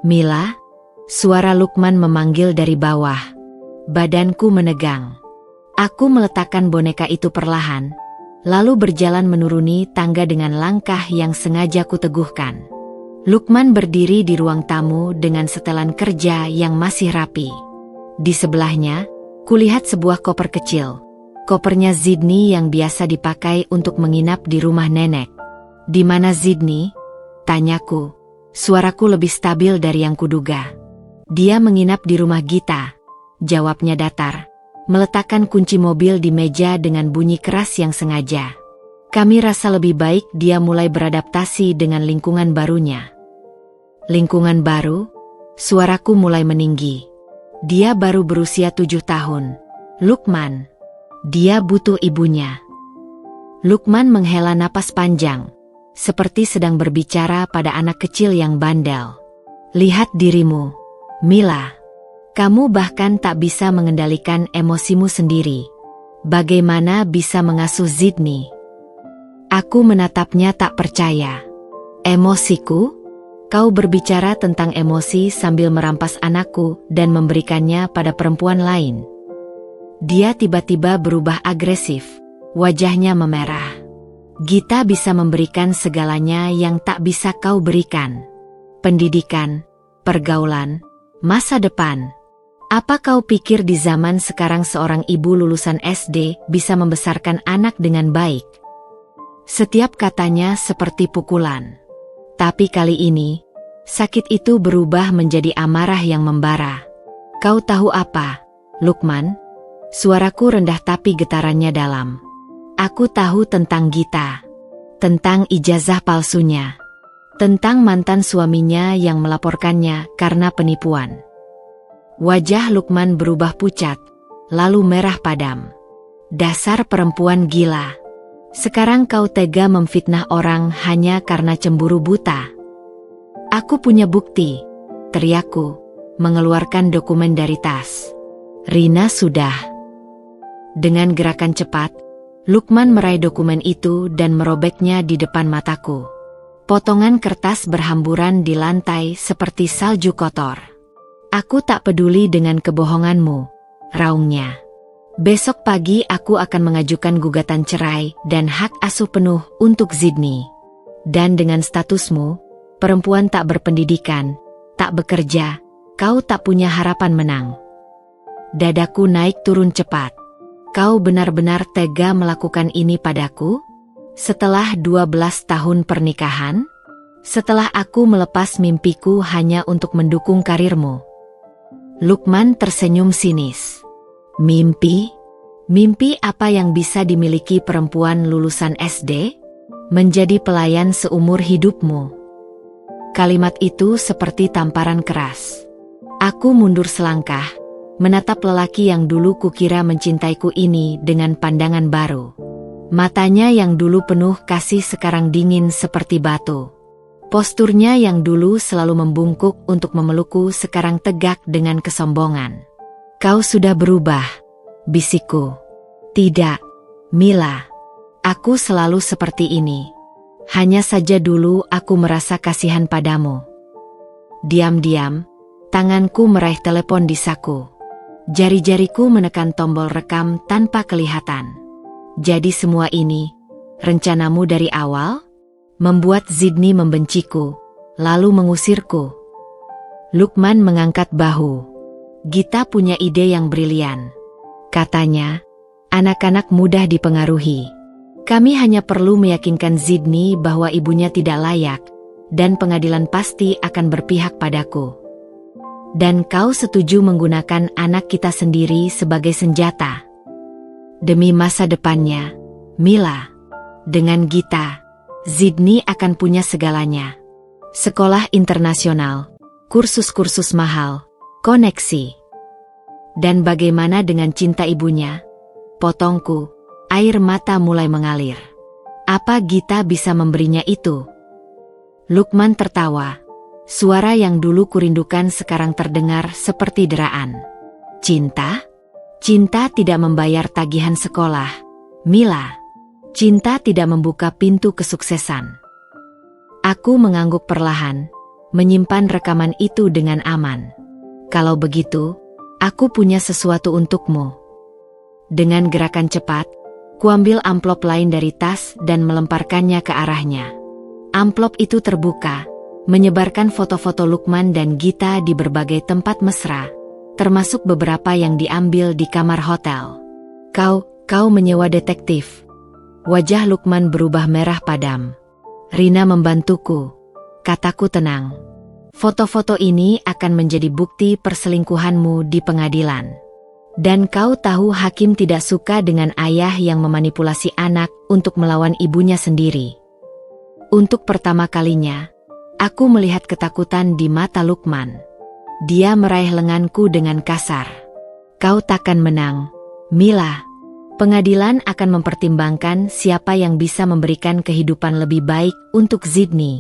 "Mila?" Suara Lukman memanggil dari bawah. Badanku menegang. Aku meletakkan boneka itu perlahan, lalu berjalan menuruni tangga dengan langkah yang sengaja kuteguhkan. Lukman berdiri di ruang tamu dengan setelan kerja yang masih rapi. Di sebelahnya, kulihat sebuah koper kecil. Kopernya Zidni yang biasa dipakai untuk menginap di rumah nenek. "Di mana Zidni?" tanyaku. Suaraku lebih stabil dari yang kuduga. "Dia menginap di rumah Gita," jawabnya datar, meletakkan kunci mobil di meja dengan bunyi keras yang sengaja. Kami rasa lebih baik dia mulai beradaptasi dengan lingkungan barunya. "Lingkungan baru?" Suaraku mulai meninggi. "Dia baru berusia 7 tahun. Lukman. Dia butuh ibunya." Lukman menghela napas panjang, seperti sedang berbicara pada anak kecil yang bandel. "Lihat dirimu, Mila. Kamu bahkan tak bisa mengendalikan emosimu sendiri. Bagaimana bisa mengasuh Zidni?" Aku menatapnya tak percaya. "Emosiku? Kau berbicara tentang emosi sambil merampas anakku dan memberikannya pada perempuan lain." Dia tiba-tiba berubah agresif, wajahnya memerah. "Gita bisa memberikan segalanya yang tak bisa kau berikan. Pendidikan, pergaulan, masa depan. Apa kau pikir di zaman sekarang seorang ibu lulusan SD bisa membesarkan anak dengan baik?" Setiap katanya seperti pukulan. Tapi kali ini, sakit itu berubah menjadi amarah yang membara. "Kau tahu apa, Lukman?" Suaraku rendah tapi getarannya dalam. "Aku tahu tentang Gita. Tentang ijazah palsunya. Tentang mantan suaminya yang melaporkannya karena penipuan." Wajah Lukman berubah pucat, lalu merah padam. "Dasar perempuan gila. Sekarang kau tega memfitnah orang hanya karena cemburu buta." "Aku punya bukti," teriakku, mengeluarkan dokumen dari tas. "Rina sudah." Dengan gerakan cepat, Lukman meraih dokumen itu dan merobeknya di depan mataku. Potongan kertas berhamburan di lantai seperti salju kotor. "Aku tak peduli dengan kebohonganmu," raungnya. "Besok pagi aku akan mengajukan gugatan cerai dan hak asuh penuh untuk Zidni. Dan dengan statusmu, perempuan tak berpendidikan, tak bekerja, kau tak punya harapan menang." Dadaku naik turun cepat. "Kau benar-benar tega melakukan ini padaku? Setelah 12 tahun pernikahan? Setelah aku melepas mimpiku hanya untuk mendukung karirmu?" Lukman tersenyum sinis. "Mimpi? Mimpi apa yang bisa dimiliki perempuan lulusan SD? Menjadi pelayan seumur hidupmu." Kalimat itu seperti tamparan keras. Aku mundur selangkah, menatap lelaki yang dulu kukira mencintaiku ini dengan pandangan baru. Matanya yang dulu penuh kasih sekarang dingin seperti batu. Posturnya yang dulu selalu membungkuk untuk memelukku sekarang tegak dengan kesombongan. "Kau sudah berubah," bisikku. "Tidak, Mila. Aku selalu seperti ini. Hanya saja dulu aku merasa kasihan padamu. Diam-diam, tanganku meraih telepon di saku. Jari-jariku menekan tombol rekam tanpa kelihatan. Jadi semua ini, rencanamu dari awal? Membuat Zidni membenciku, lalu mengusirku. Lukman mengangkat bahu. Gita punya ide yang brilian. Katanya, anak-anak mudah dipengaruhi. Kami hanya perlu meyakinkan Zidni bahwa ibunya tidak layak, dan pengadilan pasti akan berpihak padaku. Dan kau setuju menggunakan anak kita sendiri sebagai senjata. Demi masa depannya, Mila. Dengan Gita, Zidni akan punya segalanya. Sekolah internasional, kursus-kursus mahal, koneksi. Dan bagaimana dengan cinta ibunya? Potongku. Air mata mulai mengalir. Apa Gita bisa memberinya itu? Lukman tertawa. Suara yang dulu kurindukan sekarang terdengar seperti deraan. Cinta? Cinta tidak membayar tagihan sekolah, Mila. Cinta tidak membuka pintu kesuksesan. Aku mengangguk perlahan, menyimpan rekaman itu dengan aman. Kalau begitu, aku punya sesuatu untukmu. Dengan gerakan cepat, kuambil amplop lain dari tas dan melemparkannya ke arahnya. Amplop itu terbuka, menyebarkan foto-foto Lukman dan Gita di berbagai tempat mesra, termasuk beberapa yang diambil di kamar hotel. Kau menyewa detektif. Wajah Lukman berubah merah padam. Rina membantuku, kataku tenang. Foto-foto ini akan menjadi bukti perselingkuhanmu di pengadilan. Dan kau tahu hakim tidak suka dengan ayah yang memanipulasi anak untuk melawan ibunya sendiri. Untuk pertama kalinya, aku melihat ketakutan di mata Lukman. Dia meraih lenganku dengan kasar. Kau takkan menang, Mila. Pengadilan akan mempertimbangkan siapa yang bisa memberikan kehidupan lebih baik untuk Zidni.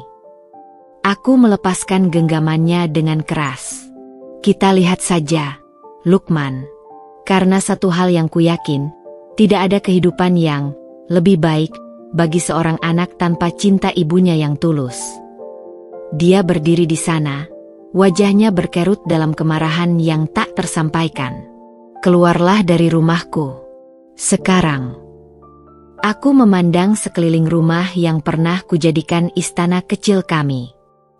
Aku melepaskan genggamannya dengan keras. Kita lihat saja, Lukman. Karena satu hal yang kuyakin, tidak ada kehidupan yang lebih baik bagi seorang anak tanpa cinta ibunya yang tulus. Dia berdiri di sana, wajahnya berkerut dalam kemarahan yang tak tersampaikan. Keluarlah dari rumahku. Sekarang. Aku memandang sekeliling rumah yang pernah kujadikan istana kecil kami.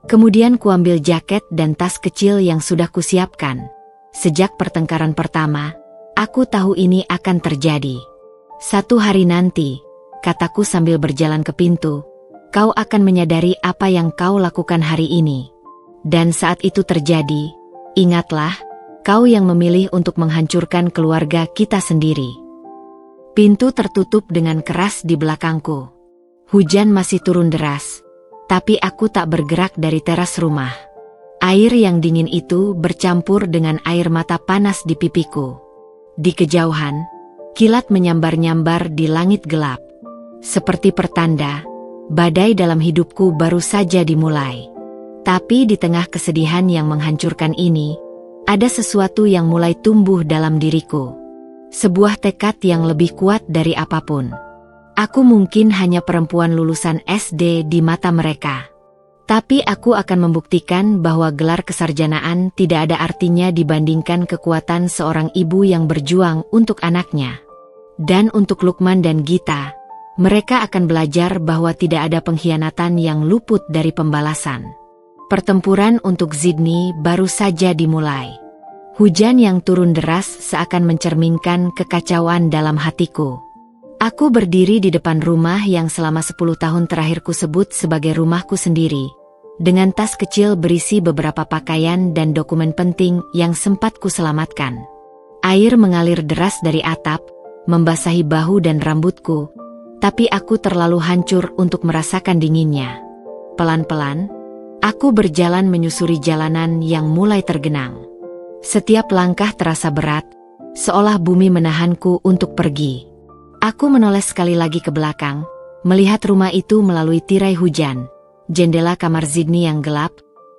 Kemudian kuambil jaket dan tas kecil yang sudah kusiapkan. Sejak pertengkaran pertama, aku tahu ini akan terjadi. Suatu hari nanti, kataku sambil berjalan ke pintu, kau akan menyadari apa yang kau lakukan hari ini. Dan saat itu terjadi, ingatlah, kau yang memilih untuk menghancurkan keluarga kita sendiri. Pintu tertutup dengan keras di belakangku. Hujan masih turun deras, tapi aku tak bergerak dari teras rumah. Air yang dingin itu bercampur dengan air mata panas di pipiku. Di kejauhan, kilat menyambar-nyambar di langit gelap. Seperti pertanda, badai dalam hidupku baru saja dimulai. Tapi di tengah kesedihan yang menghancurkan ini, ada sesuatu yang mulai tumbuh dalam diriku. Sebuah tekad yang lebih kuat dari apapun. Aku mungkin hanya perempuan lulusan SD di mata mereka. Tapi aku akan membuktikan bahwa gelar kesarjanaan tidak ada artinya dibandingkan kekuatan seorang ibu yang berjuang untuk anaknya. Dan untuk Lukman dan Gita, mereka akan belajar bahwa tidak ada pengkhianatan yang luput dari pembalasan. Pertempuran untuk Zidni baru saja dimulai. Hujan yang turun deras seakan mencerminkan kekacauan dalam hatiku. Aku berdiri di depan rumah yang selama 10 tahun terakhir ku sebut sebagai rumahku sendiri. Dengan tas kecil berisi beberapa pakaian dan dokumen penting yang sempat kuselamatkan. Air mengalir deras dari atap, membasahi bahu dan rambutku, tapi aku terlalu hancur untuk merasakan dinginnya. Pelan-pelan, aku berjalan menyusuri jalanan yang mulai tergenang. Setiap langkah terasa berat, seolah bumi menahanku untuk pergi. Aku menoleh sekali lagi ke belakang, melihat rumah itu melalui tirai hujan. Jendela kamar Zidni yang gelap,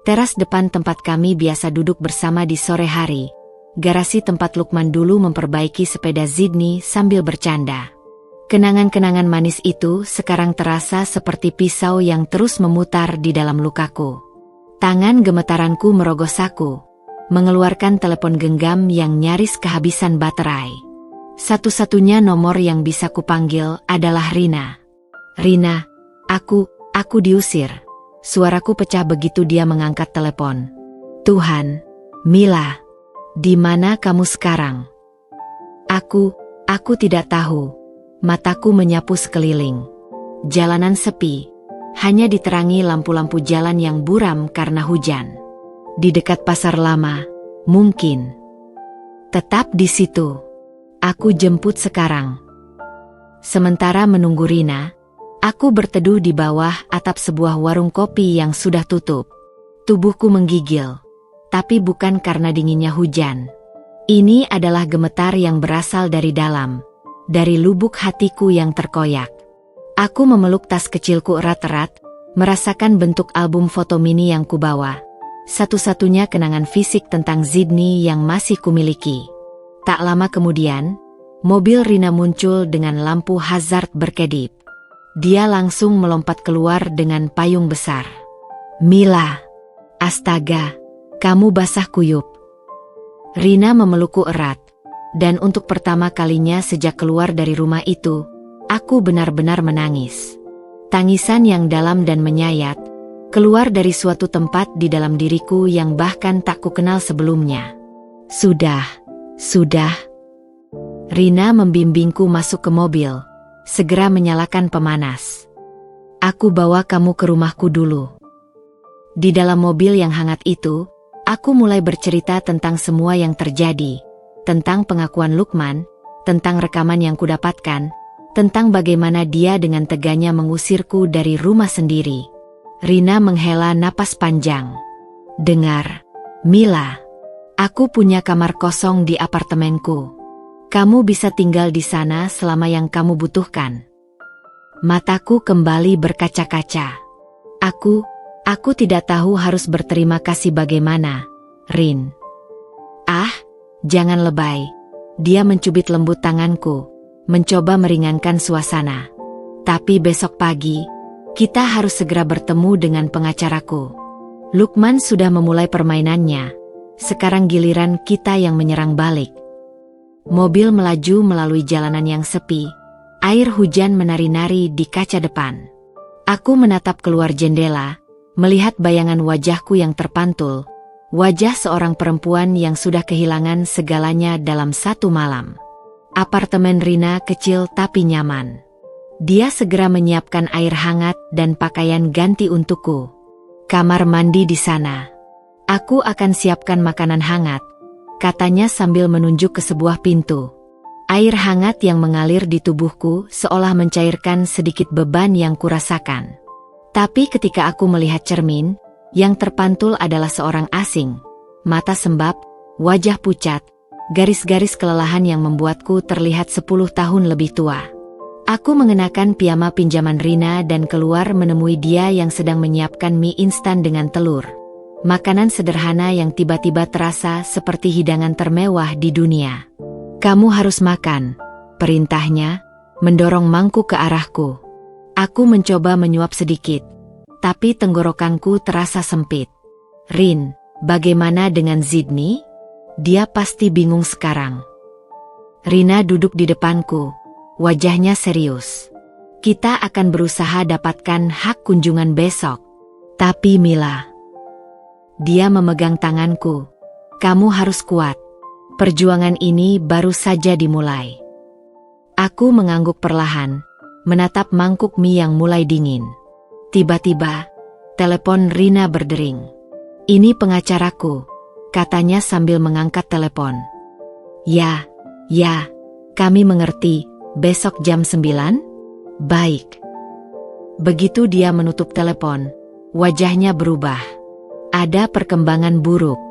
teras depan tempat kami biasa duduk bersama di sore hari, garasi tempat Lukman dulu memperbaiki sepeda Zidni sambil bercanda. Kenangan-kenangan manis itu sekarang terasa seperti pisau yang terus memutar di dalam lukaku. Tangan gemetaranku merogoh saku, mengeluarkan telepon genggam yang nyaris kehabisan baterai. Satu-satunya nomor yang bisa kupanggil adalah Rina. Rina, aku diusir. Suaraku pecah begitu dia mengangkat telepon. Tuhan, Mila, di mana kamu sekarang? Aku tidak tahu. Mataku menyapu sekeliling. Jalanan sepi, hanya diterangi lampu-lampu jalan yang buram karena hujan. Di dekat pasar lama, mungkin. Tetap di situ. Aku jemput sekarang. Sementara menunggu Rina, aku berteduh di bawah atap sebuah warung kopi yang sudah tutup. Tubuhku menggigil, tapi bukan karena dinginnya hujan. Ini adalah gemetar yang berasal dari dalam, dari lubuk hatiku yang terkoyak. Aku memeluk tas kecilku erat-erat, merasakan bentuk album foto mini yang kubawa. Satu-satunya kenangan fisik tentang Sydney yang masih kumiliki. Tak lama kemudian, mobil Rina muncul dengan lampu hazard berkedip. Dia langsung melompat keluar dengan payung besar. Mila, astaga, kamu basah kuyup. Rina memelukku erat. Dan untuk pertama kalinya sejak keluar dari rumah itu, aku benar-benar menangis. Tangisan yang dalam dan menyayat, keluar dari suatu tempat di dalam diriku yang bahkan tak kukenal sebelumnya. Sudah. Rina membimbingku masuk ke mobil, segera menyalakan pemanas. Aku bawa kamu ke rumahku dulu. Di dalam mobil yang hangat itu, aku mulai bercerita tentang semua yang terjadi. Tentang pengakuan Lukman, tentang rekaman yang kudapatkan, tentang bagaimana dia dengan teganya mengusirku dari rumah sendiri. Rina menghela napas panjang. Dengar, Mila, aku punya kamar kosong di apartemenku. Kamu bisa tinggal di sana selama yang kamu butuhkan. Mataku kembali berkaca-kaca. Aku tidak tahu harus berterima kasih bagaimana, Rin. Jangan lebay. Dia mencubit lembut tanganku, mencoba meringankan suasana. Tapi besok pagi, kita harus segera bertemu dengan pengacaraku. Lukman sudah memulai permainannya. Sekarang giliran kita yang menyerang balik. Mobil melaju melalui jalanan yang sepi. Air hujan menari-nari di kaca depan. Aku menatap keluar jendela, melihat bayangan wajahku yang terpantul. Wajah seorang perempuan yang sudah kehilangan segalanya dalam satu malam. Apartemen Rina kecil tapi nyaman. Dia segera menyiapkan air hangat dan pakaian ganti untukku. Kamar mandi di sana. Aku akan siapkan makanan hangat, katanya sambil menunjuk ke sebuah pintu. Air hangat yang mengalir di tubuhku seolah mencairkan sedikit beban yang kurasakan. Tapi ketika aku melihat cermin, yang terpantul adalah seorang asing. Mata sembab, wajah pucat, garis-garis kelelahan yang membuatku terlihat 10 tahun lebih tua. Aku mengenakan piyama pinjaman Rina dan keluar menemui dia yang sedang menyiapkan mie instan dengan telur. Makanan sederhana yang tiba-tiba terasa seperti hidangan termewah di dunia. Kamu harus makan, perintahnya, mendorong mangkuk ke arahku. Aku mencoba menyuap sedikit. Tapi tenggorokanku terasa sempit. Rin, bagaimana dengan Sydney? Dia pasti bingung sekarang. Rina duduk di depanku, wajahnya serius. Kita akan berusaha dapatkan hak kunjungan besok. Tapi Mila. Dia memegang tanganku. Kamu harus kuat. Perjuangan ini baru saja dimulai. Aku mengangguk perlahan, menatap mangkuk mie yang mulai dingin. Tiba-tiba, telepon Rina berdering. Ini pengacaraku, katanya sambil mengangkat telepon. Ya, kami mengerti, besok jam 9? Baik. Begitu dia menutup telepon, wajahnya berubah. Ada perkembangan buruk.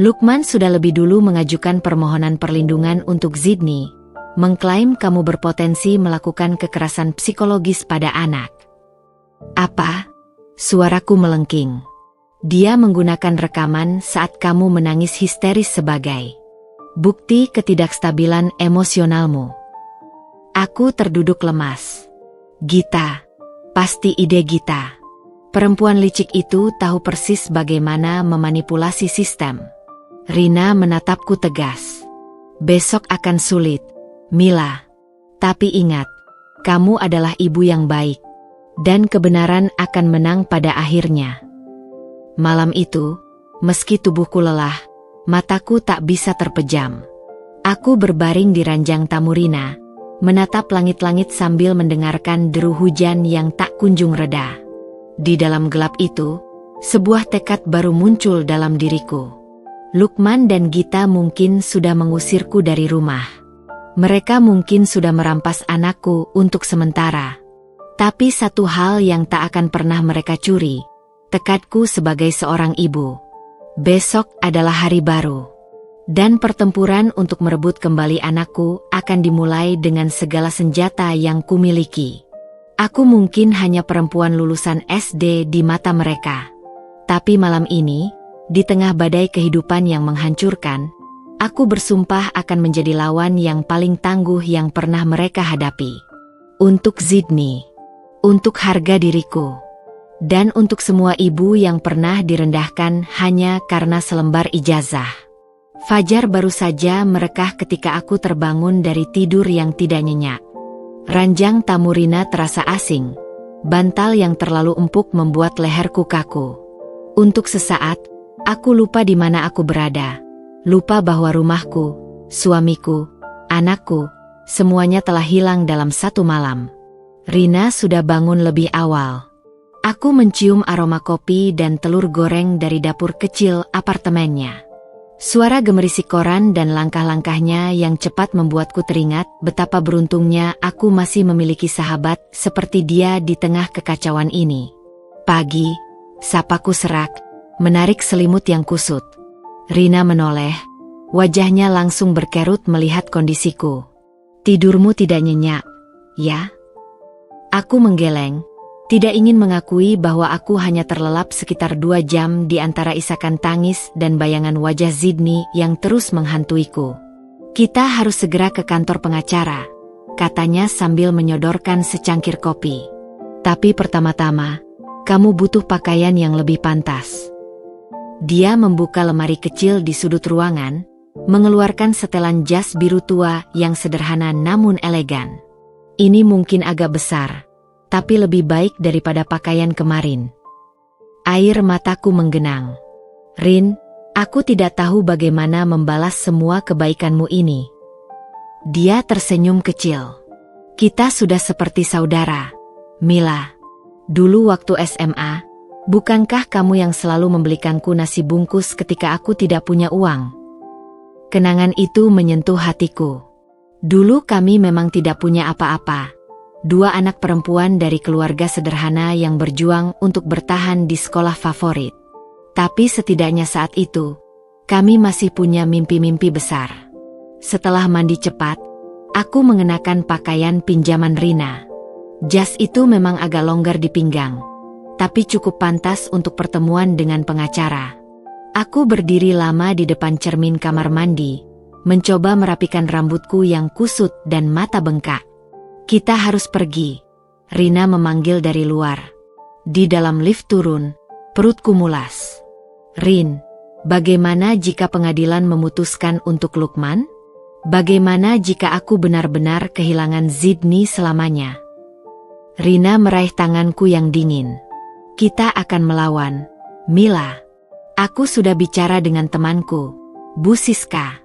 Lukman sudah lebih dulu mengajukan permohonan perlindungan untuk Sydney, mengklaim kamu berpotensi melakukan kekerasan psikologis pada anak. Apa? Suaraku melengking. Dia menggunakan rekaman saat kamu menangis histeris sebagai bukti ketidakstabilan emosionalmu. Aku terduduk lemas. Gita. Pasti ide Gita. Perempuan licik itu tahu persis bagaimana memanipulasi sistem. Rina menatapku tegas. Besok akan sulit, Mila. Tapi ingat, kamu adalah ibu yang baik. Dan kebenaran akan menang pada akhirnya. Malam itu, meski tubuhku lelah, mataku tak bisa terpejam. Aku berbaring di ranjang tamu Rina, menatap langit-langit sambil mendengarkan deru hujan yang tak kunjung reda. Di dalam gelap itu, sebuah tekad baru muncul dalam diriku. Lukman dan Gita mungkin sudah mengusirku dari rumah. Mereka mungkin sudah merampas anakku untuk sementara. Tapi satu hal yang tak akan pernah mereka curi, tekadku sebagai seorang ibu. Besok adalah hari baru. Dan pertempuran untuk merebut kembali anakku akan dimulai dengan segala senjata yang kumiliki. Aku mungkin hanya perempuan lulusan SD di mata mereka. Tapi malam ini, di tengah badai kehidupan yang menghancurkan, aku bersumpah akan menjadi lawan yang paling tangguh yang pernah mereka hadapi. Untuk Zidni, untuk harga diriku, dan untuk semua ibu yang pernah direndahkan hanya karena selembar ijazah. Fajar baru saja merekah ketika aku terbangun dari tidur yang tidak nyenyak. Ranjang tamu Rina terasa asing. Bantal yang terlalu empuk membuat leherku kaku. Untuk sesaat, aku lupa di mana aku berada. Lupa bahwa rumahku, suamiku, anakku, semuanya telah hilang dalam satu malam. Rina sudah bangun lebih awal. Aku mencium aroma kopi dan telur goreng dari dapur kecil apartemennya. Suara gemerisik koran dan langkah-langkahnya yang cepat membuatku teringat betapa beruntungnya aku masih memiliki sahabat seperti dia di tengah kekacauan ini. Pagi, sapaku serak, menarik selimut yang kusut. Rina menoleh, wajahnya langsung berkerut melihat kondisiku. Tidurmu tidak nyenyak, ya? Aku menggeleng. Tidak ingin mengakui bahwa aku hanya terlelap sekitar 2 jam di antara isakan tangis dan bayangan wajah Zidni yang terus menghantuiku. Kita harus segera ke kantor pengacara, katanya sambil menyodorkan secangkir kopi. Tapi pertama-tama, kamu butuh pakaian yang lebih pantas. Dia membuka lemari kecil di sudut ruangan, mengeluarkan setelan jas biru tua yang sederhana namun elegan. Ini mungkin agak besar, tapi lebih baik daripada pakaian kemarin. Air mataku menggenang. Rin, aku tidak tahu bagaimana membalas semua kebaikanmu ini. Dia tersenyum kecil. Kita sudah seperti saudara, Mila. Dulu waktu SMA, bukankah kamu yang selalu membelikanku nasi bungkus ketika aku tidak punya uang? Kenangan itu menyentuh hatiku. Dulu kami memang tidak punya apa-apa. 2 anak perempuan dari keluarga sederhana yang berjuang untuk bertahan di sekolah favorit. Tapi setidaknya saat itu, kami masih punya mimpi-mimpi besar. Setelah mandi cepat, aku mengenakan pakaian pinjaman Rina. Jas itu memang agak longgar di pinggang, tapi cukup pantas untuk pertemuan dengan pengacara. Aku berdiri lama di depan cermin kamar mandi, mencoba merapikan rambutku yang kusut dan mata bengkak. Kita harus pergi, Rina memanggil dari luar. Di dalam lift turun, perutku mulas. Rin, bagaimana jika pengadilan memutuskan untuk Lukman? Bagaimana jika aku benar-benar kehilangan Zidni selamanya? Rina meraih tanganku yang dingin. Kita akan melawan, Mila. Aku sudah bicara dengan temanku, Bu Siska.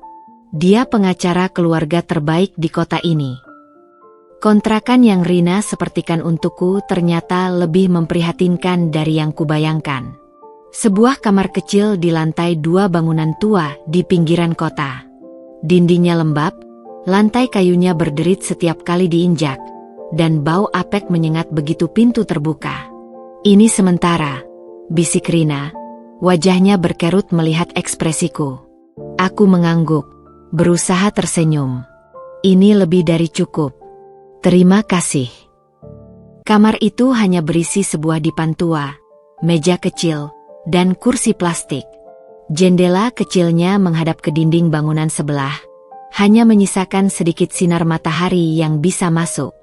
Dia pengacara keluarga terbaik di kota ini. Kontrakan yang Rina sepertikan untukku ternyata lebih memprihatinkan dari yang kubayangkan. Sebuah kamar kecil di lantai 2 bangunan tua di pinggiran kota. Dindingnya lembab, lantai kayunya berderit setiap kali diinjak, dan bau apek menyengat begitu pintu terbuka. Ini sementara, bisik Rina, wajahnya berkerut melihat ekspresiku. Aku mengangguk, berusaha tersenyum. Ini lebih dari cukup. Terima kasih. Kamar itu hanya berisi sebuah dipan tua, meja kecil, dan kursi plastik. Jendela kecilnya menghadap ke dinding bangunan sebelah. hanya menyisakan sedikit sinar matahari yang bisa masuk.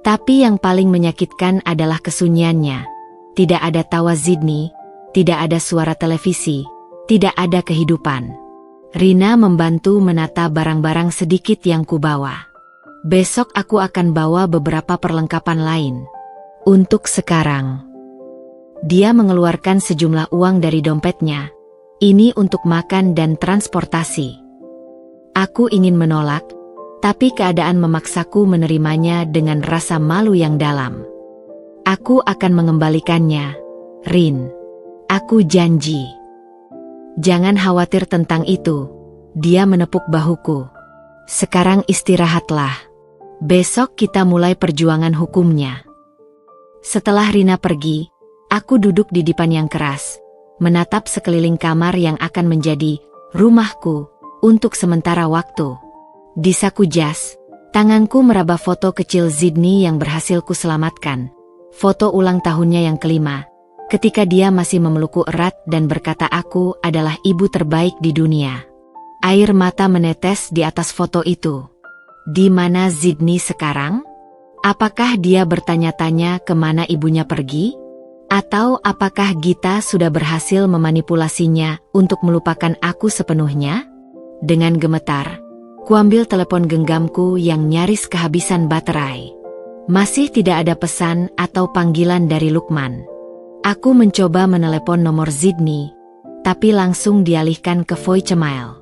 Tapi yang paling menyakitkan adalah kesunyiannya. Tidak ada tawa Sydney, tidak ada suara televisi, tidak ada kehidupan. Rina membantu menata barang-barang sedikit yang kubawa. Besok aku akan bawa beberapa perlengkapan lain. Untuk sekarang. Dia mengeluarkan sejumlah uang dari dompetnya. Ini untuk makan dan transportasi. Aku ingin menolak, tapi keadaan memaksaku menerimanya dengan rasa malu yang dalam. Aku akan mengembalikannya, Rin. Aku janji. Jangan khawatir tentang itu. Dia menepuk bahuku. Sekarang istirahatlah. Besok kita mulai perjuangan hukumnya. Setelah Rina pergi, aku duduk di dipan yang keras, menatap sekeliling kamar yang akan menjadi rumahku untuk sementara waktu. Di saku jas, tanganku meraba foto kecil Sydney yang berhasil kuselamatkan. Foto ulang tahunnya yang kelima, ketika dia masih memelukku erat dan berkata aku adalah ibu terbaik di dunia. Air mata menetes di atas foto itu. Di mana Sydney sekarang? Apakah dia bertanya-tanya kemana ibunya pergi? Atau apakah Gita sudah berhasil memanipulasinya untuk melupakan aku sepenuhnya? Dengan gemetar, kuambil telepon genggamku yang nyaris kehabisan baterai. Masih tidak ada pesan atau panggilan dari Lukman. Aku mencoba menelepon nomor Sydney, tapi langsung dialihkan ke voicemail.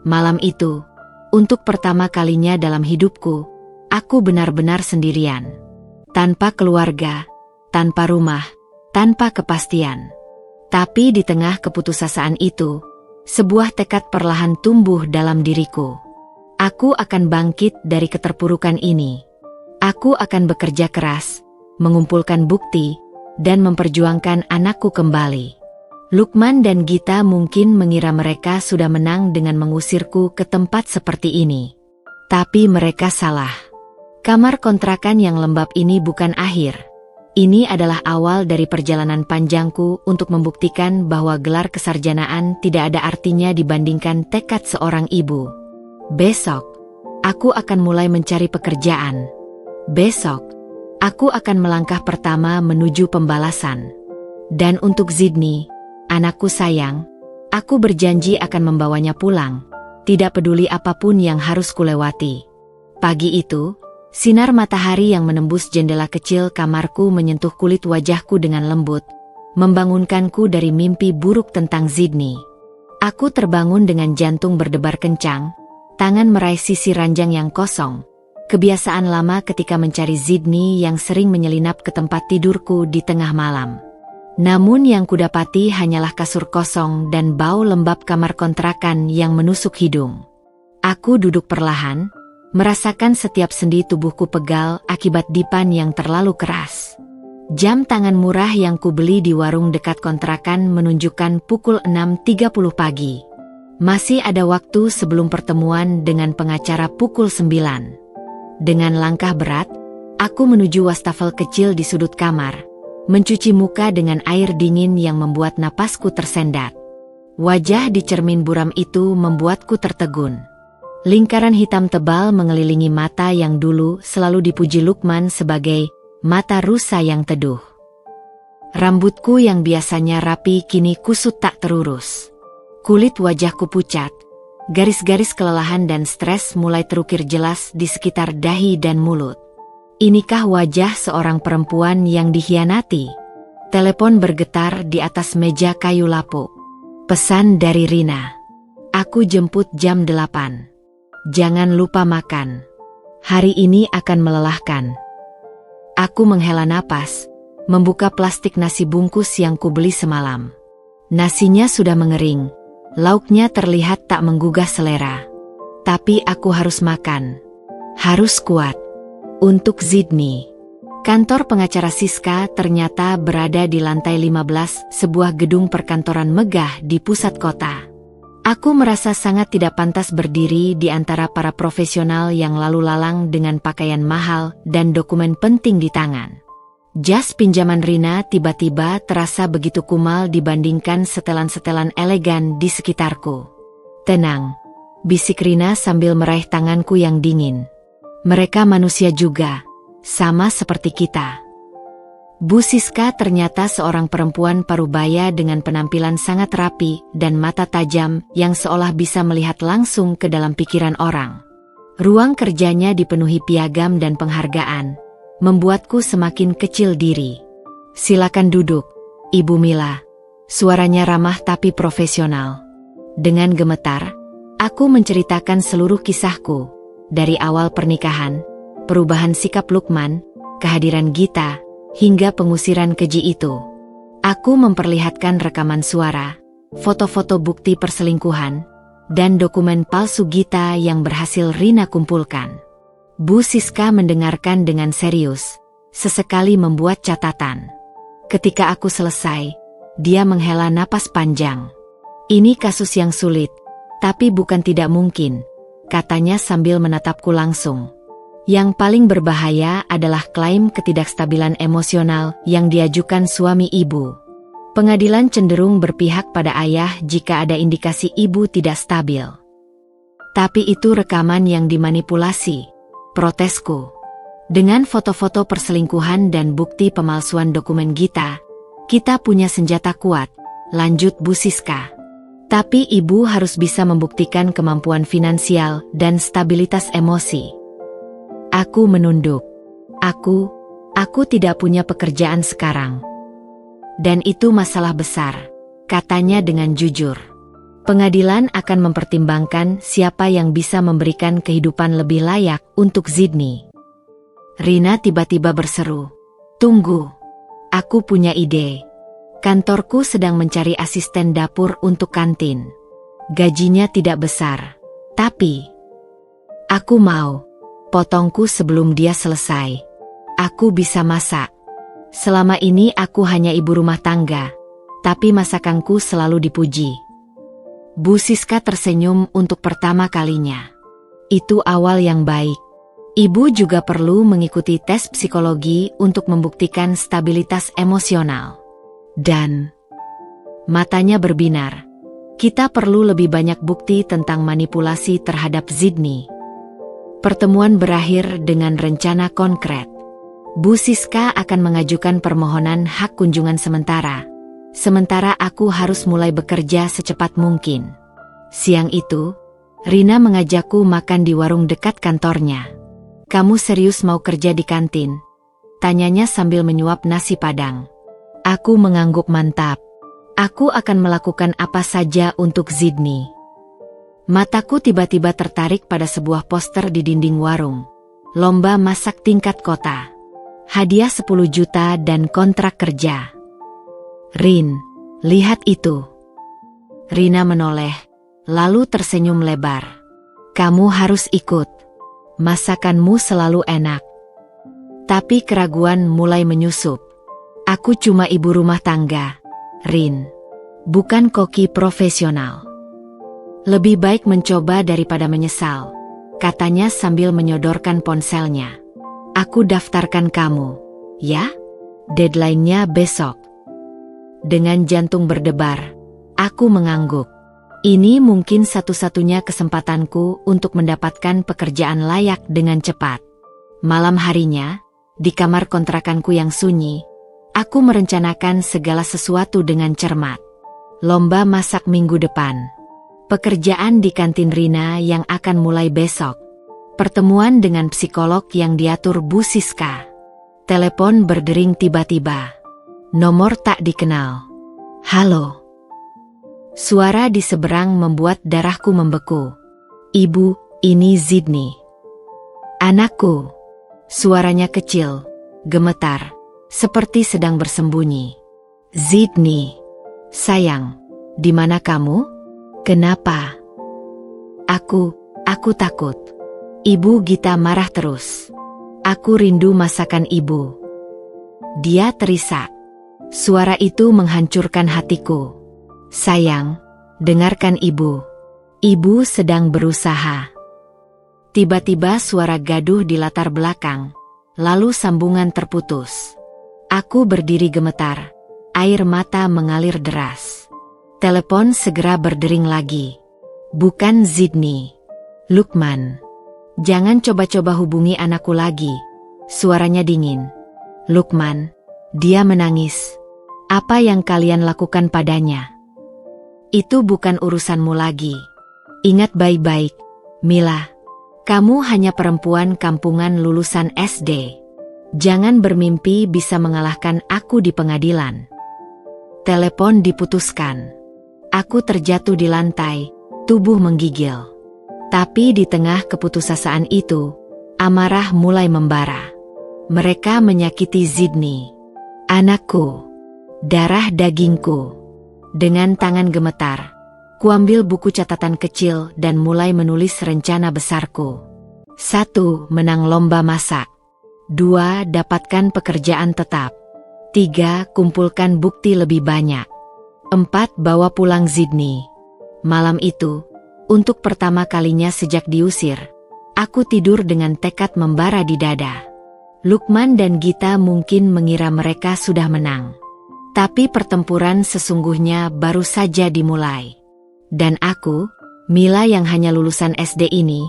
Malam itu, untuk pertama kalinya dalam hidupku, aku benar-benar sendirian. Tanpa keluarga, tanpa rumah, tanpa kepastian. Tapi di tengah keputusasaan itu, sebuah tekad perlahan tumbuh dalam diriku. Aku akan bangkit dari keterpurukan ini. Aku akan bekerja keras, mengumpulkan bukti, dan memperjuangkan anakku kembali. Lukman dan Gita mungkin mengira mereka sudah menang dengan mengusirku ke tempat seperti ini. Tapi mereka salah. Kamar kontrakan yang lembab ini bukan akhir. Ini adalah awal dari perjalanan panjangku untuk membuktikan bahwa gelar kesarjanaan tidak ada artinya dibandingkan tekad seorang ibu. Besok, aku akan mulai mencari pekerjaan. Besok, aku akan melangkah pertama menuju pembalasan. Dan untuk Sydney, anakku sayang, aku berjanji akan membawanya pulang, tidak peduli apapun yang harus kulewati. Pagi itu, sinar matahari yang menembus jendela kecil kamarku menyentuh kulit wajahku dengan lembut, membangunkanku dari mimpi buruk tentang Sydney. Aku terbangun dengan jantung berdebar kencang, tangan meraih sisi ranjang yang kosong. Kebiasaan lama ketika mencari Sydney yang sering menyelinap ke tempat tidurku di tengah malam. Namun yang kudapati hanyalah kasur kosong dan bau lembab kamar kontrakan yang menusuk hidung. Aku duduk perlahan, merasakan setiap sendi tubuhku pegal akibat dipan yang terlalu keras. Jam tangan murah yang kubeli di warung dekat kontrakan menunjukkan pukul 6.30 pagi. Masih ada waktu sebelum pertemuan dengan pengacara pukul 9. Dengan langkah berat, aku menuju wastafel kecil di sudut kamar, mencuci muka dengan air dingin yang membuat napasku tersendat. Wajah di cermin buram itu membuatku tertegun. Lingkaran hitam tebal mengelilingi mata yang dulu selalu dipuji Lukman sebagai mata rusa yang teduh. Rambutku yang biasanya rapi kini kusut tak terurus. Kulit wajahku pucat. Garis-garis kelelahan dan stres mulai terukir jelas di sekitar dahi dan mulut. Inikah wajah seorang perempuan yang dikhianati? Telepon bergetar di atas meja kayu lapuk. Pesan dari Rina. Aku jemput jam 8. Jangan lupa makan. Hari ini akan melelahkan. Aku menghela napas, membuka plastik nasi bungkus yang kubeli semalam. Nasinya sudah mengering. Lauknya terlihat tak menggugah selera. Tapi aku harus makan. Harus kuat. Untuk Sydney. Kantor pengacara Siska ternyata berada di lantai 15 sebuah gedung perkantoran megah di pusat kota. Aku merasa sangat tidak pantas berdiri di antara para profesional yang lalu lalang dengan pakaian mahal dan dokumen penting di tangan. Jas pinjaman Rina tiba-tiba terasa begitu kumal dibandingkan setelan-setelan elegan di sekitarku. Tenang, bisik Rina sambil meraih tanganku yang dingin. Mereka manusia juga, sama seperti kita. Bu Siska ternyata seorang perempuan parubaya dengan penampilan sangat rapi dan mata tajam yang seolah bisa melihat langsung ke dalam pikiran orang. Ruang kerjanya dipenuhi piagam dan penghargaan, membuatku semakin kecil diri. "Silakan duduk, Ibu Mila." Suaranya ramah tapi profesional. Dengan gemetar, aku menceritakan seluruh kisahku, dari awal pernikahan, perubahan sikap Lukman, kehadiran Gita, hingga pengusiran keji itu. Aku memperlihatkan rekaman suara, foto-foto bukti perselingkuhan, dan dokumen palsu Gita yang berhasil Rina kumpulkan. Bu Siska mendengarkan dengan serius, sesekali membuat catatan. Ketika aku selesai, dia menghela napas panjang. "Ini kasus yang sulit, tapi bukan tidak mungkin," katanya sambil menatapku langsung. "Yang paling berbahaya adalah klaim ketidakstabilan emosional yang diajukan suami ibu. Pengadilan cenderung berpihak pada ayah jika ada indikasi ibu tidak stabil. Tapi itu rekaman yang dimanipulasi," protesku. "Dengan foto-foto perselingkuhan dan bukti pemalsuan dokumen Gita, kita punya senjata kuat," lanjut Bu Siska. "Tapi ibu harus bisa membuktikan kemampuan finansial dan stabilitas emosi." Aku menunduk. Aku tidak punya pekerjaan sekarang. "Dan itu masalah besar," katanya dengan jujur. "Pengadilan akan mempertimbangkan siapa yang bisa memberikan kehidupan lebih layak untuk Zidni." Rina tiba-tiba berseru, "Tunggu, aku punya ide. Kantorku sedang mencari asisten dapur untuk kantin. Gajinya tidak besar, tapi aku mau," potongku sebelum dia selesai. "Aku bisa masak. Selama ini aku hanya ibu rumah tangga, tapi masakanku selalu dipuji." Bu Siska tersenyum untuk pertama kalinya. "Itu awal yang baik. Ibu juga perlu mengikuti tes psikologi untuk membuktikan stabilitas emosional." Dan matanya berbinar. "Kita perlu lebih banyak bukti tentang manipulasi terhadap Zidni." Pertemuan berakhir dengan rencana konkret. Bu Siska akan mengajukan permohonan hak kunjungan sementara aku harus mulai bekerja secepat mungkin. Siang itu, Rina mengajakku makan di warung dekat kantornya. "Kamu serius mau kerja di kantin?" tanyanya sambil menyuap nasi padang. Aku mengangguk mantap. Aku akan melakukan apa saja untuk Zidni. Mataku tiba-tiba tertarik pada sebuah poster di dinding warung. Lomba masak tingkat kota. Hadiah 10 juta dan kontrak kerja. "Rin, lihat itu." Rina menoleh, lalu tersenyum lebar. "Kamu harus ikut. Masakanmu selalu enak." Tapi keraguan mulai menyusup. "Aku cuma ibu rumah tangga, Rin. Bukan koki profesional. Lebih baik mencoba daripada menyesal," katanya sambil menyodorkan ponselnya. "Aku daftarkan kamu, ya? Deadline-nya besok." Dengan jantung berdebar, aku mengangguk. Ini mungkin satu-satunya kesempatanku untuk mendapatkan pekerjaan layak dengan cepat. Malam harinya, di kamar kontrakanku yang sunyi, aku merencanakan segala sesuatu dengan cermat. Lomba masak minggu depan. Pekerjaan di kantin Rina yang akan mulai besok. Pertemuan dengan psikolog yang diatur Bu Siska. Telepon berdering tiba-tiba. Nomor tak dikenal. "Halo." Suara di seberang membuat darahku membeku. "Ibu, ini Zidni." "Anakku." Suaranya kecil, gemetar, seperti sedang bersembunyi. "Zidni, sayang, di mana kamu? Kenapa?" Aku takut. Ibu Gita marah terus. Aku rindu masakan ibu." Dia terisak. Suara itu menghancurkan hatiku. "Sayang, dengarkan ibu. Ibu sedang berusaha." Tiba-tiba suara gaduh di latar belakang, lalu sambungan terputus. Aku berdiri gemetar, air mata mengalir deras. Telepon segera berdering lagi. Bukan Zidni. Lukman. Jangan coba-coba hubungi anakku lagi. Suaranya dingin. Lukman. Dia menangis. Apa yang kalian lakukan padanya? Itu bukan urusanmu lagi. Ingat baik-baik, Mila. Kamu hanya perempuan kampungan lulusan SD. Jangan bermimpi bisa mengalahkan aku di pengadilan. Telepon diputuskan. Aku terjatuh di lantai, tubuh menggigil. Tapi di tengah keputusasaan itu, amarah mulai membara. Mereka menyakiti Zidni, anakku, darah dagingku. Dengan tangan gemetar, kuambil buku catatan kecil dan mulai menulis rencana besarku. 1. Menang lomba masak. 2. Dapatkan pekerjaan tetap. 3. Kumpulkan bukti lebih banyak. 4. Bawa pulang Zidni. Malam itu, untuk pertama kalinya sejak diusir, aku tidur dengan tekad membara di dada. Lukman dan Gita mungkin mengira mereka sudah menang. Tapi pertempuran sesungguhnya baru saja dimulai. Dan aku, Mila yang hanya lulusan SD ini,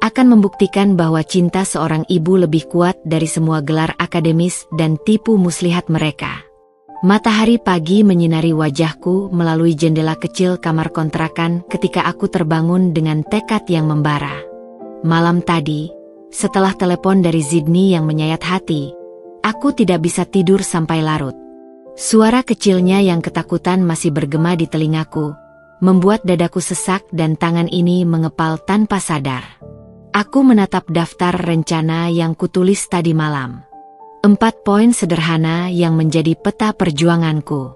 akan membuktikan bahwa cinta seorang ibu lebih kuat dari semua gelar akademis dan tipu muslihat mereka. Matahari pagi menyinari wajahku melalui jendela kecil kamar kontrakan ketika aku terbangun dengan tekad yang membara. Malam tadi, setelah telepon dari Zidni yang menyayat hati, aku tidak bisa tidur sampai larut. Suara kecilnya yang ketakutan masih bergema di telingaku, membuat dadaku sesak dan tangan ini mengepal tanpa sadar. Aku menatap daftar rencana yang kutulis tadi malam. 4 poin sederhana yang menjadi peta perjuanganku.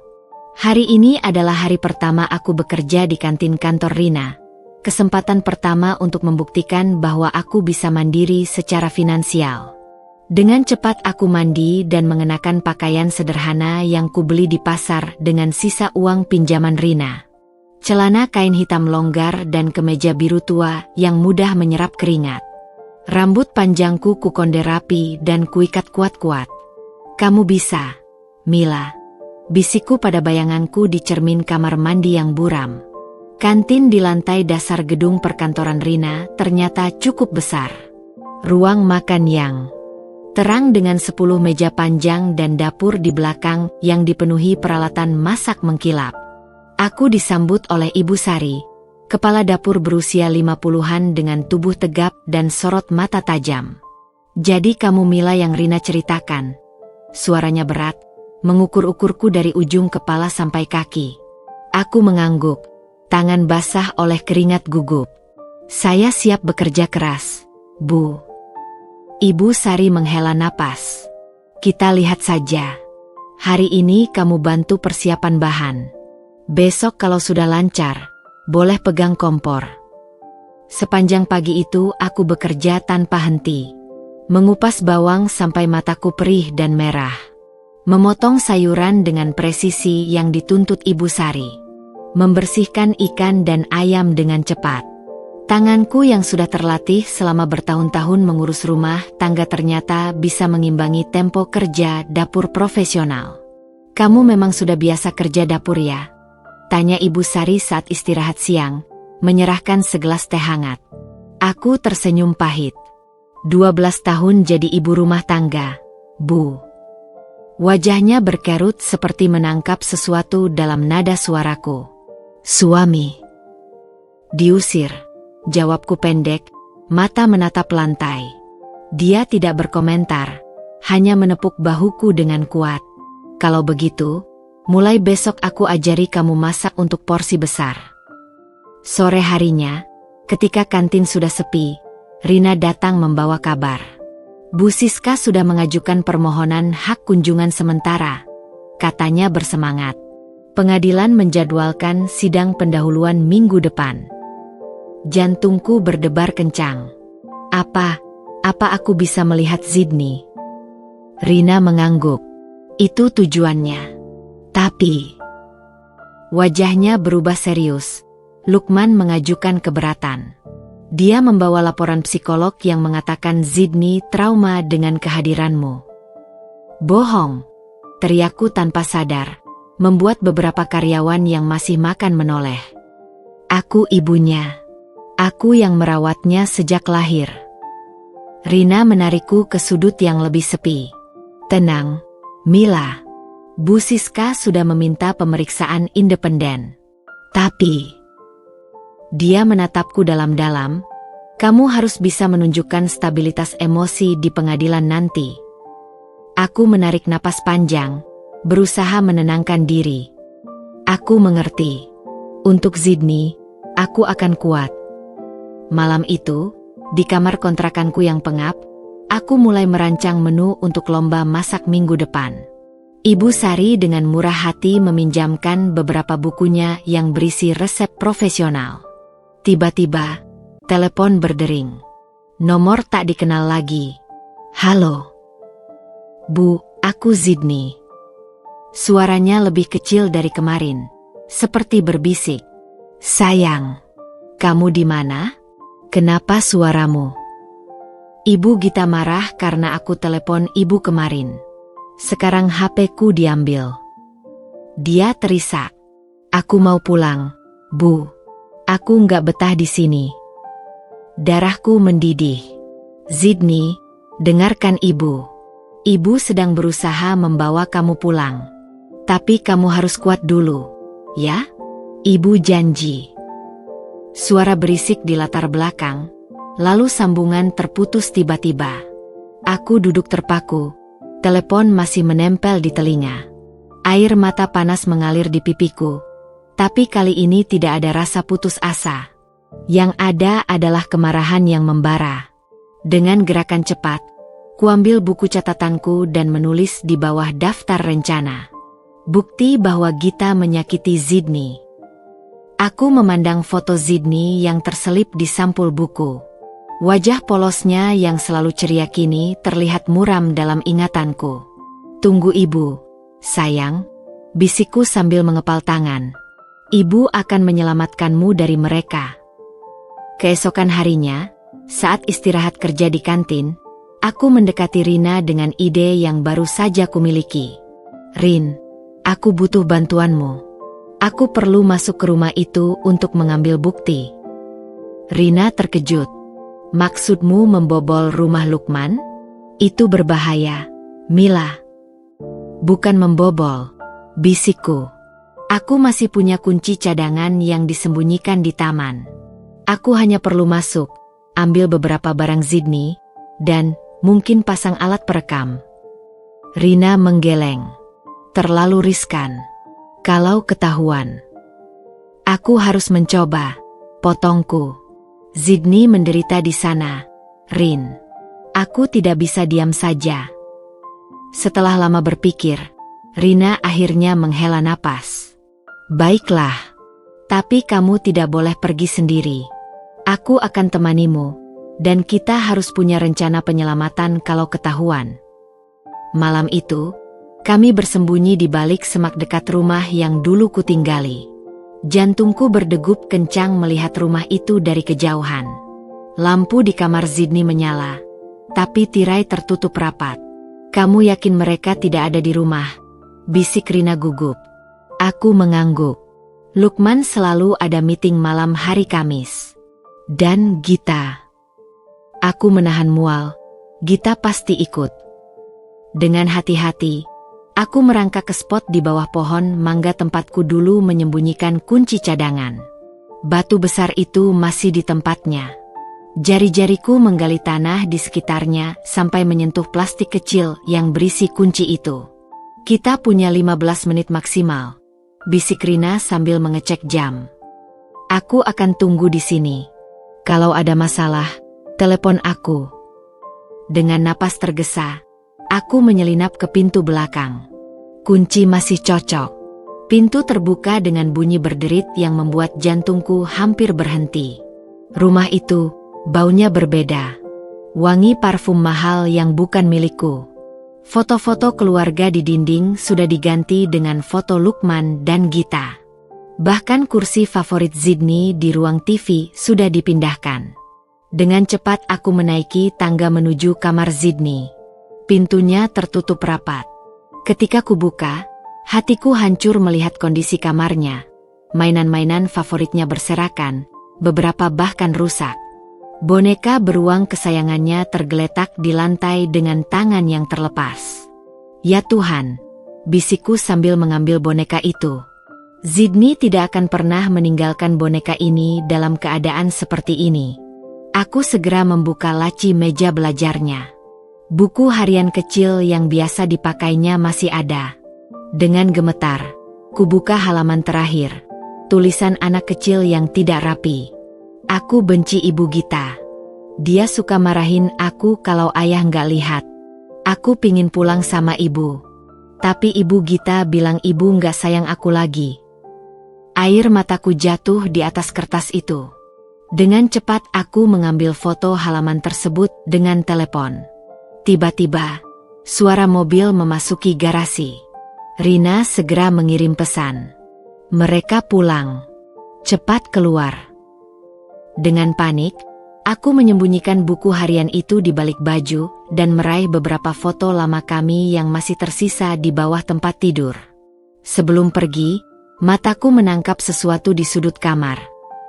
Hari ini adalah hari pertama aku bekerja di kantin kantor Rina. Kesempatan pertama untuk membuktikan bahwa aku bisa mandiri secara finansial. Dengan cepat aku mandi dan mengenakan pakaian sederhana yang kubeli di pasar dengan sisa uang pinjaman Rina. Celana kain hitam longgar dan kemeja biru tua yang mudah menyerap keringat. Rambut panjangku kukonde rapi dan kuikat kuat-kuat. Kamu bisa, Mila. Bisikku pada bayanganku di cermin kamar mandi yang buram. Kantin di lantai dasar gedung perkantoran Rina ternyata cukup besar. Ruang makan yang terang dengan 10 meja panjang dan dapur di belakang yang dipenuhi peralatan masak mengkilap. Aku disambut oleh Ibu Sari, kepala dapur berusia 50-an dengan tubuh tegap dan sorot mata tajam. Jadi kamu Mila yang Rina ceritakan. Suaranya berat, mengukur-ukurku dari ujung kepala sampai kaki. Aku mengangguk, tangan basah oleh keringat gugup. Saya siap bekerja keras, Bu. Ibu Sari menghela napas. Kita lihat saja. Hari ini kamu bantu persiapan bahan. Besok kalau sudah lancar, boleh pegang kompor. Sepanjang pagi itu aku bekerja tanpa henti. Mengupas bawang sampai mataku perih dan merah. Memotong sayuran dengan presisi yang dituntut Ibu Sari. Membersihkan ikan dan ayam dengan cepat. Tanganku yang sudah terlatih selama bertahun-tahun mengurus rumah tangga ternyata bisa mengimbangi tempo kerja dapur profesional. Kamu memang sudah biasa kerja dapur ya? Tanya Ibu Sari saat istirahat siang, menyerahkan segelas teh hangat. Aku tersenyum pahit. 12 tahun jadi ibu rumah tangga, Bu. Wajahnya berkerut seperti menangkap sesuatu dalam nada suaraku. Suami. Diusir, jawabku pendek, mata menatap lantai. Dia tidak berkomentar, hanya menepuk bahuku dengan kuat. Kalau begitu, mulai besok aku ajari kamu masak untuk porsi besar. Sore harinya, ketika kantin sudah sepi, Rina datang membawa kabar. Bu Siska sudah mengajukan permohonan hak kunjungan sementara. Katanya bersemangat. Pengadilan menjadwalkan sidang pendahuluan minggu depan. Jantungku berdebar kencang. Apa aku bisa melihat Zidni? Rina mengangguk. Itu tujuannya. Tapi, wajahnya berubah serius. Lukman mengajukan keberatan. Dia membawa laporan psikolog yang mengatakan Zidni trauma dengan kehadiranmu. Bohong, teriakku tanpa sadar, membuat beberapa karyawan yang masih makan menoleh. Aku ibunya. Aku yang merawatnya sejak lahir. Rina menarikku ke sudut yang lebih sepi. Tenang, Mila. Bu Siska sudah meminta pemeriksaan independen. Tapi, dia menatapku dalam-dalam. Kamu harus bisa menunjukkan stabilitas emosi di pengadilan nanti. Aku menarik napas panjang, berusaha menenangkan diri. Aku mengerti. Untuk Zidni, aku akan kuat. Malam itu, di kamar kontrakanku yang pengap, aku mulai merancang menu untuk lomba masak minggu depan. Ibu Sari dengan murah hati meminjamkan beberapa bukunya yang berisi resep profesional. Tiba-tiba, telepon berdering. Nomor tak dikenal lagi. Halo. Bu, aku Zidni. Suaranya lebih kecil dari kemarin, seperti berbisik. Sayang, kamu di mana? Kenapa suaramu? Ibu Gita marah karena aku telepon ibu kemarin. Sekarang HP-ku diambil. Dia terisak. Aku mau pulang, Bu. Aku nggak betah di sini. Darahku mendidih. Zidni, dengarkan ibu. Ibu sedang berusaha membawa kamu pulang. Tapi kamu harus kuat dulu, ya? Ibu janji. Suara berisik di latar belakang, lalu sambungan terputus tiba-tiba. Aku duduk terpaku, telepon masih menempel di telinga. Air mata panas mengalir di pipiku, tapi kali ini tidak ada rasa putus asa. Yang ada adalah kemarahan yang membara. Dengan gerakan cepat, kuambil buku catatanku dan menulis di bawah daftar rencana. Bukti bahwa Gita menyakiti Zidni. Aku memandang foto Zidni yang terselip di sampul buku. Wajah polosnya yang selalu ceria kini terlihat muram dalam ingatanku. Tunggu ibu, sayang, bisikku sambil mengepal tangan. Ibu akan menyelamatkanmu dari mereka. Keesokan harinya, saat istirahat kerja di kantin, aku mendekati Rina dengan ide yang baru saja kumiliki. Rin, aku butuh bantuanmu. Aku perlu masuk ke rumah itu untuk mengambil bukti. Rina terkejut. Maksudmu membobol rumah Lukman? Itu berbahaya, Mila. Bukan membobol, bisikku. Aku masih punya kunci cadangan yang disembunyikan di taman. Aku hanya perlu masuk, ambil beberapa barang Zidni, dan mungkin pasang alat perekam. Rina menggeleng. Terlalu riskan. Kalau ketahuan. Aku harus mencoba, potongku. Zidni menderita di sana, Rin. Aku tidak bisa diam saja. Setelah lama berpikir, Rina akhirnya menghela napas. Baiklah, tapi kamu tidak boleh pergi sendiri. Aku akan temanimu, dan kita harus punya rencana penyelamatan kalau ketahuan. Malam itu, kami bersembunyi di balik semak dekat rumah yang dulu kutinggali. Jantungku berdegup kencang melihat rumah itu dari kejauhan. Lampu di kamar Zidni menyala, tapi tirai tertutup rapat. Kamu yakin mereka tidak ada di rumah? Bisik Rina gugup. Aku mengangguk. Lukman selalu ada meeting malam hari Kamis. Dan Gita. Aku menahan mual. Gita pasti ikut. Dengan hati-hati, aku merangkak ke spot di bawah pohon mangga tempatku dulu menyembunyikan kunci cadangan. Batu besar itu masih di tempatnya. Jari-jariku menggali tanah di sekitarnya sampai menyentuh plastik kecil yang berisi kunci itu. Kita punya 15 menit maksimal, bisik Rina sambil mengecek jam. Aku akan tunggu di sini. Kalau ada masalah, telepon aku. Dengan napas tergesa, aku menyelinap ke pintu belakang. Kunci masih cocok. Pintu terbuka dengan bunyi berderit yang membuat jantungku hampir berhenti. Rumah itu, baunya berbeda. Wangi parfum mahal yang bukan milikku. Foto-foto keluarga di dinding sudah diganti dengan foto Lukman dan Gita. Bahkan kursi favorit Zidni di ruang TV sudah dipindahkan. Dengan cepat aku menaiki tangga menuju kamar Zidni. Pintunya tertutup rapat. Ketika kubuka, hatiku hancur melihat kondisi kamarnya. Mainan-mainan favoritnya berserakan, beberapa bahkan rusak. Boneka beruang kesayangannya tergeletak di lantai dengan tangan yang terlepas. "Ya Tuhan," bisikku sambil mengambil boneka itu. Sydney tidak akan pernah meninggalkan boneka ini dalam keadaan seperti ini. Aku segera membuka laci meja belajarnya. Buku harian kecil yang biasa dipakainya masih ada. Dengan gemetar, kubuka halaman terakhir. Tulisan anak kecil yang tidak rapi. "Aku benci Ibu Gita. Dia suka marahin aku kalau ayah nggak lihat. Aku pingin pulang sama ibu. Tapi Ibu Gita bilang ibu nggak sayang aku lagi." Air mataku jatuh di atas kertas itu. Dengan cepat aku mengambil foto halaman tersebut dengan telepon. Tiba-tiba, suara mobil memasuki garasi. Rina segera mengirim pesan. "Mereka pulang. Cepat keluar." Dengan panik, aku menyembunyikan buku harian itu di balik baju dan meraih beberapa foto lama kami yang masih tersisa di bawah tempat tidur. Sebelum pergi, mataku menangkap sesuatu di sudut kamar.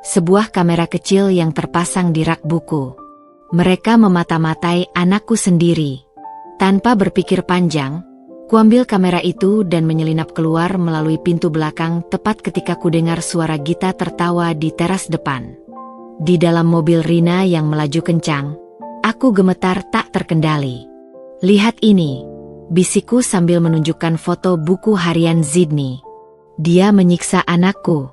Sebuah kamera kecil yang terpasang di rak buku. Mereka memata-matai anakku sendiri. Tanpa berpikir panjang, kuambil kamera itu dan menyelinap keluar melalui pintu belakang tepat ketika kudengar suara Gita tertawa di teras depan. Di dalam mobil Rina yang melaju kencang, aku gemetar tak terkendali. "Lihat ini," bisikku sambil menunjukkan foto buku harian Sydney. "Dia menyiksa anakku."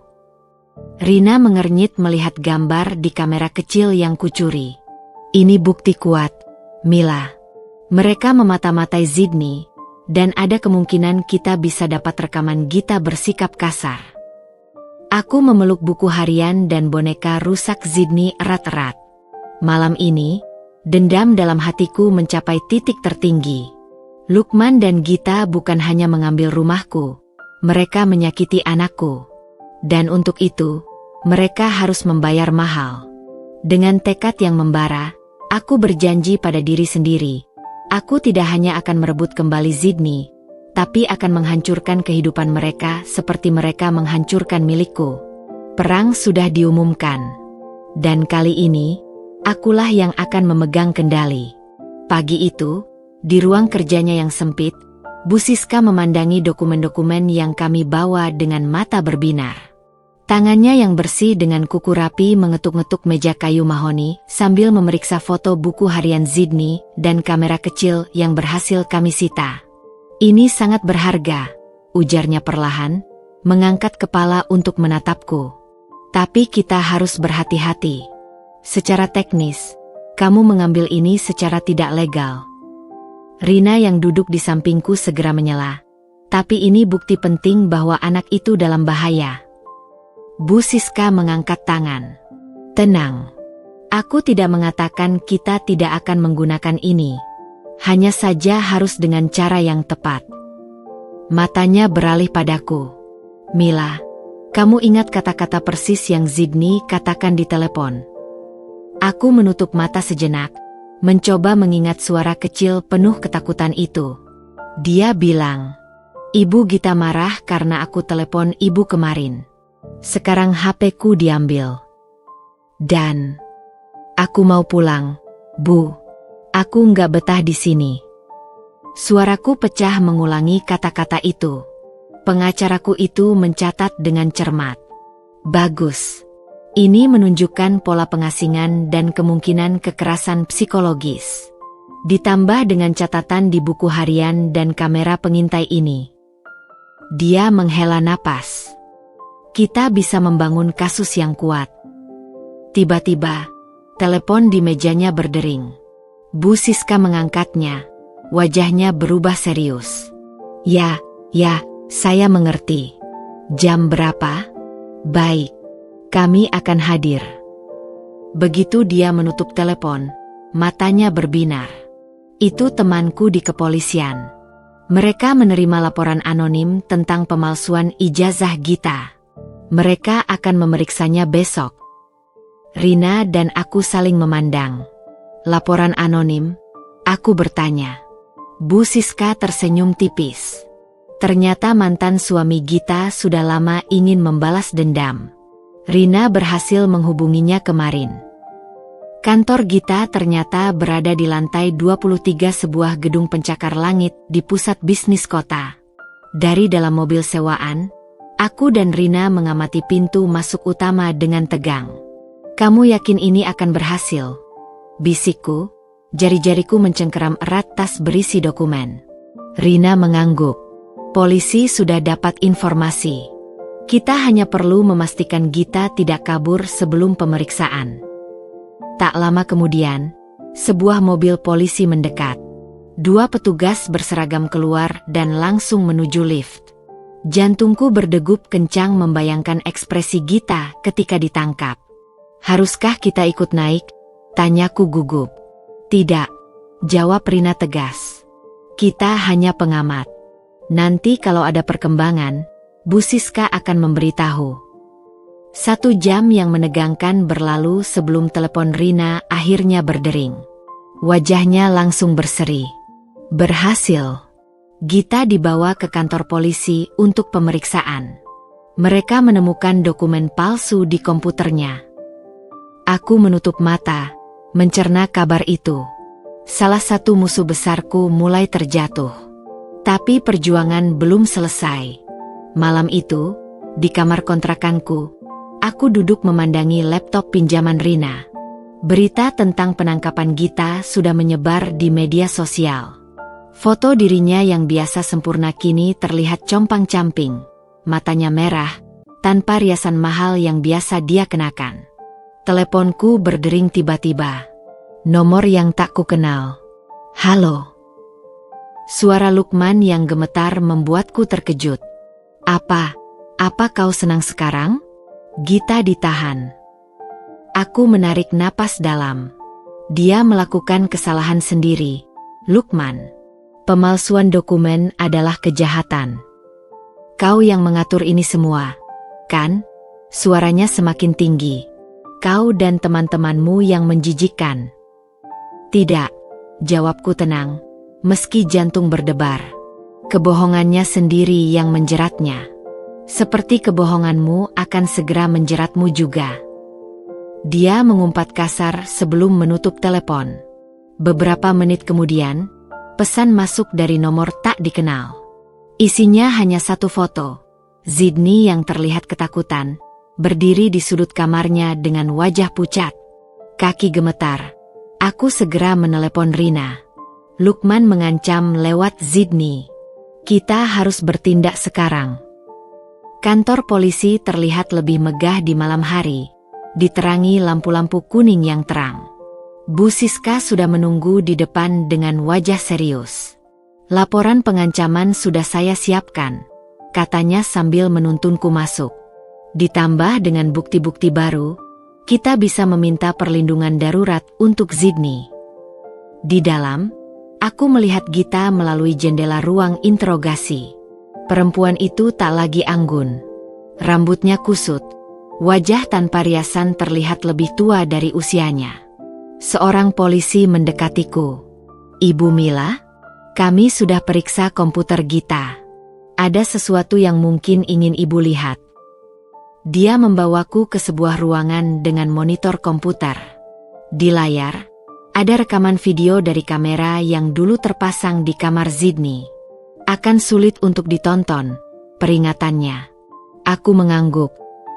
Rina mengernyit melihat gambar di kamera kecil yang kucuri. "Ini bukti kuat, Mila. Mereka memata-matai Sydney. Dan ada kemungkinan kita bisa dapat rekaman Gita bersikap kasar." Aku memeluk buku harian dan boneka rusak Sydney erat-erat. Malam ini, dendam dalam hatiku mencapai titik tertinggi. Lukman dan Gita bukan hanya mengambil rumahku, mereka menyakiti anakku. Dan untuk itu, mereka harus membayar mahal. Dengan tekad yang membara, aku berjanji pada diri sendiri. Aku tidak hanya akan merebut kembali Sydney, tapi akan menghancurkan kehidupan mereka seperti mereka menghancurkan milikku. Perang sudah diumumkan. Dan kali ini, akulah yang akan memegang kendali. Pagi itu, di ruang kerjanya yang sempit, Bu Siska memandangi dokumen-dokumen yang kami bawa dengan mata berbinar. Tangannya yang bersih dengan kuku rapi mengetuk-ngetuk meja kayu mahoni sambil memeriksa foto buku harian Sydney dan kamera kecil yang berhasil kami sita. "Ini sangat berharga," ujarnya perlahan, mengangkat kepala untuk menatapku. "Tapi kita harus berhati-hati. Secara teknis, kamu mengambil ini secara tidak legal." Rina yang duduk di sampingku segera menyela. "Tapi ini bukti penting bahwa anak itu dalam bahaya." Bu Siska mengangkat tangan. "Tenang. Aku tidak mengatakan kita tidak akan menggunakan ini. Hanya saja harus dengan cara yang tepat." Matanya beralih padaku. "Mila, kamu ingat kata-kata persis yang Sydney katakan di telepon?" Aku menutup mata sejenak, mencoba mengingat suara kecil penuh ketakutan itu. Dia bilang, "Ibu Gita marah karena aku telepon ibu kemarin. Sekarang HP-ku diambil. Dan aku mau pulang, Bu. Aku nggak betah di sini." Suaraku pecah mengulangi kata-kata itu. Pengacaraku itu mencatat dengan cermat. Bagus. Ini menunjukkan pola pengasingan dan kemungkinan kekerasan psikologis. Ditambah dengan catatan di buku harian dan kamera pengintai ini. Dia menghela napas. Kita bisa membangun kasus yang kuat. Tiba-tiba, telepon di mejanya berdering. Bu Siska mengangkatnya. Wajahnya berubah serius. Ya, saya mengerti. Jam berapa? Baik, kami akan hadir." Begitu dia menutup telepon, matanya berbinar. Itu temanku di kepolisian. Mereka menerima laporan anonim tentang pemalsuan ijazah Gita. Mereka akan memeriksanya besok. Rina dan aku saling memandang. "Laporan anonim?" Aku bertanya. Bu Siska tersenyum tipis. Ternyata mantan suami Gita sudah lama ingin membalas dendam. Rina berhasil menghubunginya kemarin. Kantor Gita ternyata berada di lantai 23 sebuah gedung pencakar langit di pusat bisnis kota. Dari dalam mobil sewaan, aku dan Rina mengamati pintu masuk utama dengan tegang. "Kamu yakin ini akan berhasil?" bisikku, jari-jariku mencengkeram erat tas berisi dokumen. Rina mengangguk. "Polisi sudah dapat informasi. Kita hanya perlu memastikan Gita tidak kabur sebelum pemeriksaan." Tak lama kemudian, sebuah mobil polisi mendekat. 2 petugas berseragam keluar dan langsung menuju lift. Jantungku berdegup kencang membayangkan ekspresi Gita ketika ditangkap. "Haruskah kita ikut naik?" tanyaku gugup. "Tidak," jawab Rina tegas. "Kita hanya pengamat. Nanti kalau ada perkembangan, Bu Siska akan memberitahu." 1 jam yang menegangkan berlalu sebelum telepon Rina akhirnya berdering. Wajahnya langsung berseri. Berhasil. Gita dibawa ke kantor polisi untuk pemeriksaan. Mereka menemukan dokumen palsu di komputernya. Aku menutup mata, mencerna kabar itu. Salah satu musuh besarku mulai terjatuh. Tapi perjuangan belum selesai. Malam itu, di kamar kontrakanku, aku duduk memandangi laptop pinjaman Rina. Berita tentang penangkapan Gita sudah menyebar di media sosial. Foto dirinya yang biasa sempurna kini terlihat compang-camping, matanya merah, tanpa riasan mahal yang biasa dia kenakan. Teleponku berdering tiba-tiba. Nomor yang tak kukenal. "Halo." Suara Lukman yang gemetar membuatku terkejut. Apa kau senang sekarang?" Gita ditahan. Aku menarik napas dalam. Dia melakukan kesalahan sendiri. "Lukman, pemalsuan dokumen adalah kejahatan. Kau yang mengatur ini semua, kan?" Suaranya semakin tinggi. "Kau dan teman-temanmu yang menjijikkan." "Tidak," jawabku tenang, meski jantung berdebar. "Kebohongannya sendiri yang menjeratnya. Seperti kebohonganmu akan segera menjeratmu juga." Dia mengumpat kasar sebelum menutup telepon. Beberapa menit kemudian, pesan masuk dari nomor tak dikenal. Isinya hanya 1 foto. Zidni yang terlihat ketakutan, berdiri di sudut kamarnya dengan wajah pucat. Kaki gemetar. Aku segera menelepon Rina. Lukman mengancam lewat Zidni. "Kita harus bertindak sekarang." Kantor polisi terlihat lebih megah di malam hari, diterangi lampu-lampu kuning yang terang. Bu Siska sudah menunggu di depan dengan wajah serius. "Laporan pengancaman sudah saya siapkan," katanya sambil menuntunku masuk. "Ditambah dengan bukti-bukti baru, kita bisa meminta perlindungan darurat untuk Zidni." Di dalam, aku melihat Gita melalui jendela ruang interogasi. Perempuan itu tak lagi anggun. Rambutnya kusut, wajah tanpa riasan terlihat lebih tua dari usianya. Seorang polisi mendekatiku. "Ibu Mila, kami sudah periksa komputer Gita. Ada sesuatu yang mungkin ingin ibu lihat." Dia membawaku ke sebuah ruangan dengan monitor komputer. Di layar, ada rekaman video dari kamera yang dulu terpasang di kamar Zidni. "Akan sulit untuk ditonton," peringatannya. Aku mengangguk,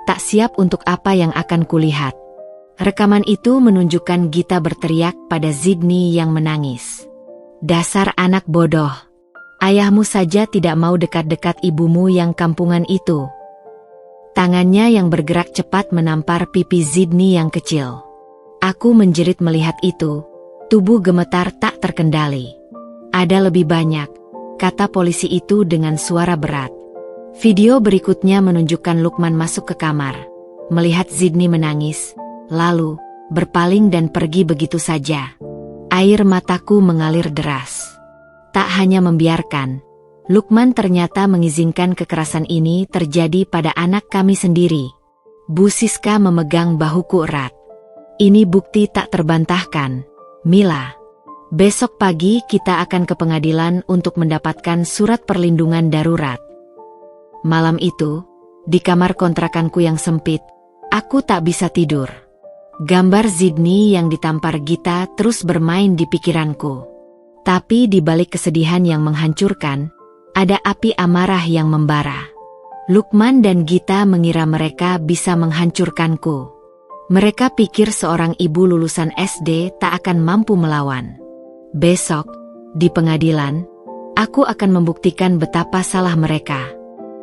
tak siap untuk apa yang akan kulihat. Rekaman itu menunjukkan Gita berteriak pada Zidni yang menangis. "Dasar anak bodoh. Ayahmu saja tidak mau dekat-dekat ibumu yang kampungan itu." Tangannya yang bergerak cepat menampar pipi Zidni yang kecil. Aku menjerit melihat itu, tubuh gemetar tak terkendali. "Ada lebih banyak," kata polisi itu dengan suara berat. Video berikutnya menunjukkan Lukman masuk ke kamar, melihat Zidni menangis, lalu berpaling dan pergi begitu saja. Air mataku mengalir deras. Tak hanya membiarkan, Lukman ternyata mengizinkan kekerasan ini terjadi pada anak kami sendiri. Bu Siska memegang bahuku erat. "Ini bukti tak terbantahkan, Mila. Besok pagi kita akan ke pengadilan untuk mendapatkan surat perlindungan darurat." Malam itu, di kamar kontrakanku yang sempit, Aku tak bisa tidur. Gambar Zidni yang ditampar Gita terus bermain di pikiranku. Tapi di balik kesedihan yang menghancurkan, ada api amarah yang membara. Lukman dan Gita mengira mereka bisa menghancurkanku. Mereka pikir seorang ibu lulusan SD tak akan mampu melawan. Besok, di pengadilan, aku akan membuktikan betapa salah mereka.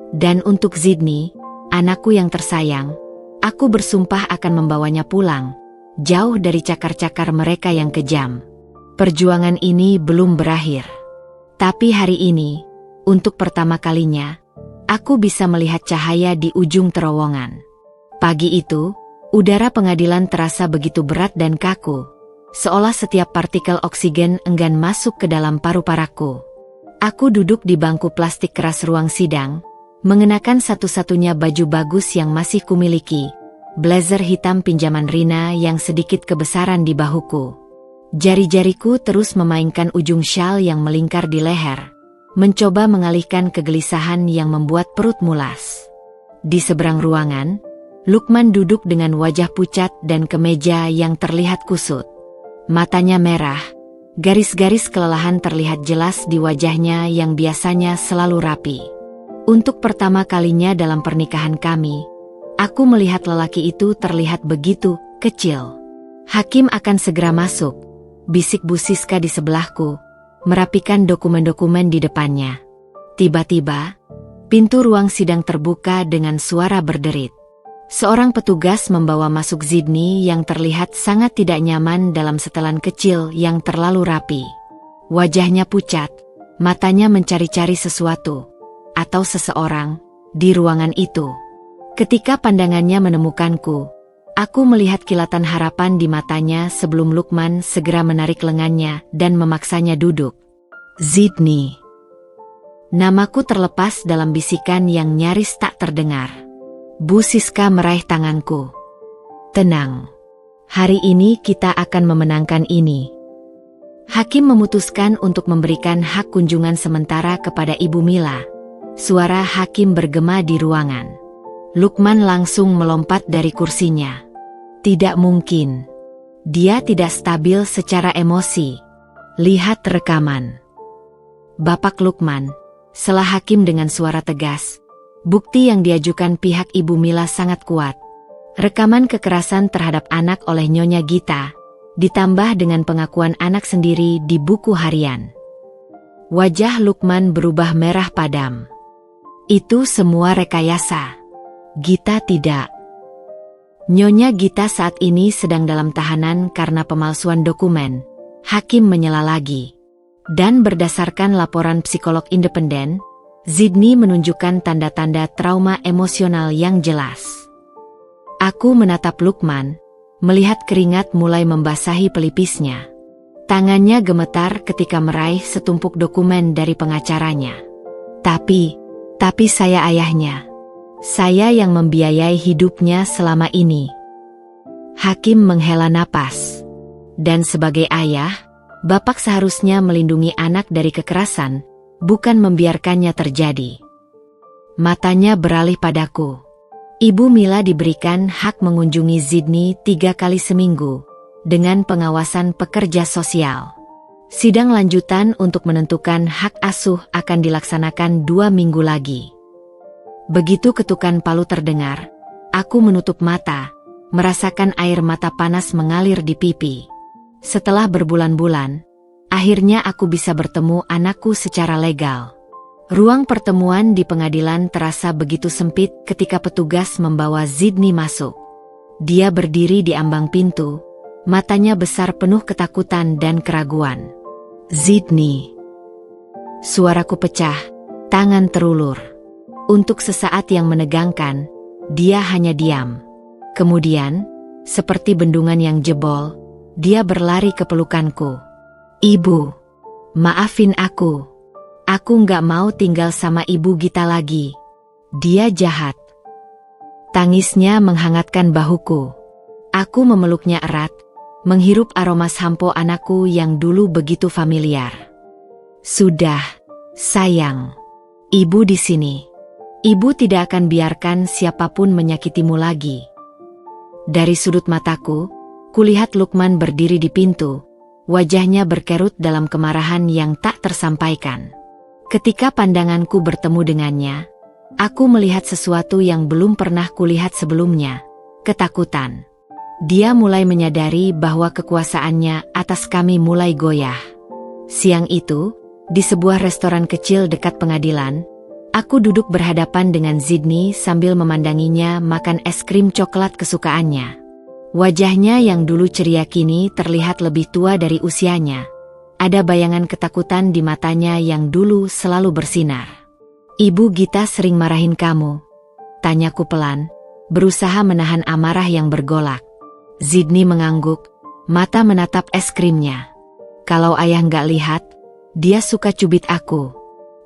Dan untuk Zidni, anakku yang tersayang, aku bersumpah akan membawanya pulang, jauh dari cakar-cakar mereka yang kejam. Perjuangan ini belum berakhir. Tapi hari ini, untuk pertama kalinya, aku bisa melihat cahaya di ujung terowongan. Pagi itu, udara pengadilan terasa begitu berat dan kaku, seolah setiap partikel oksigen enggan masuk ke dalam paru-paraku. Aku duduk di bangku plastik keras ruang sidang, mengenakan satu-satunya baju bagus yang masih kumiliki, blazer hitam pinjaman Rina yang sedikit kebesaran di bahuku. Jari-jariku terus memainkan ujung syal yang melingkar di leher, mencoba mengalihkan kegelisahan yang membuat perut mulas. Di seberang ruangan, Lukman duduk dengan wajah pucat dan kemeja yang terlihat kusut. Matanya merah, garis-garis kelelahan terlihat jelas di wajahnya yang biasanya selalu rapi. Untuk pertama kalinya dalam pernikahan kami, aku melihat lelaki itu terlihat begitu kecil. Hakim akan segera masuk, bisik Bu Siska di sebelahku, merapikan dokumen-dokumen di depannya. Tiba-tiba, pintu ruang sidang terbuka dengan suara berderit. Seorang petugas membawa masuk Zidni yang terlihat sangat tidak nyaman dalam setelan kecil yang terlalu rapi. Wajahnya pucat, matanya mencari-cari sesuatu, atau seseorang, di ruangan itu. Ketika pandangannya menemukanku, aku melihat kilatan harapan di matanya sebelum Lukman segera menarik lengannya dan memaksanya duduk. Zidni. Namaku terlepas dalam bisikan yang nyaris tak terdengar. Bu Siska meraih tanganku. Tenang. Hari ini kita akan memenangkan ini. Hakim memutuskan untuk memberikan hak kunjungan sementara kepada Ibu Mila. Suara hakim bergema di ruangan. Lukman langsung melompat dari kursinya. Tidak mungkin. Dia tidak stabil secara emosi. Lihat rekaman. Bapak Lukman, sela hakim dengan suara tegas. Bukti yang diajukan pihak Ibu Mila sangat kuat. Rekaman kekerasan terhadap anak oleh Nyonya Gita, ditambah dengan pengakuan anak sendiri di buku harian. Wajah Lukman berubah merah padam. Itu semua rekayasa. Gita tidak. Nyonya Gita saat ini sedang dalam tahanan karena pemalsuan dokumen. Hakim menyela lagi. Dan berdasarkan laporan psikolog independen, Zidni menunjukkan tanda-tanda trauma emosional yang jelas. Aku menatap Lukman, melihat keringat mulai membasahi pelipisnya. Tangannya gemetar ketika meraih setumpuk dokumen dari pengacaranya. Tapi saya ayahnya. Saya yang membiayai hidupnya selama ini. Hakim menghela napas. Dan sebagai ayah, Bapak seharusnya melindungi anak dari kekerasan, bukan membiarkannya terjadi. Matanya beralih padaku. Ibu Mila diberikan hak mengunjungi Zidni 3 kali seminggu, dengan pengawasan pekerja sosial. Sidang lanjutan untuk menentukan hak asuh akan dilaksanakan 2 minggu lagi. Begitu ketukan palu terdengar, aku menutup mata, merasakan air mata panas mengalir di pipi. Setelah berbulan-bulan, akhirnya aku bisa bertemu anakku secara legal. Ruang pertemuan di pengadilan terasa begitu sempit ketika petugas membawa Zidni masuk. Dia berdiri di ambang pintu, matanya besar penuh ketakutan dan keraguan. Zidni. Suaraku pecah, tangan terulur. Untuk sesaat yang menegangkan, dia hanya diam. Kemudian, seperti bendungan yang jebol, dia berlari ke pelukanku. Ibu, maafin aku. Aku nggak mau tinggal sama Ibu Gita lagi. Dia jahat. Tangisnya menghangatkan bahuku. Aku memeluknya erat, menghirup aroma sampo anakku yang dulu begitu familiar. Sudah, sayang. Ibu di sini. Ibu tidak akan biarkan siapapun menyakitimu lagi. Dari sudut mataku, kulihat Lukman berdiri di pintu, wajahnya berkerut dalam kemarahan yang tak tersampaikan. Ketika pandanganku bertemu dengannya, aku melihat sesuatu yang belum pernah kulihat sebelumnya, ketakutan. Dia mulai menyadari bahwa kekuasaannya atas kami mulai goyah. Siang itu, di sebuah restoran kecil dekat pengadilan, aku duduk berhadapan dengan Zidni sambil memandanginya makan es krim coklat kesukaannya. Wajahnya yang dulu ceria kini terlihat lebih tua dari usianya. Ada bayangan ketakutan di matanya yang dulu selalu bersinar. "Ibu Gita sering marahin kamu?" tanyaku pelan, berusaha menahan amarah yang bergolak. Zidni mengangguk, mata menatap es krimnya. "Kalau ayah nggak lihat, dia suka cubit aku.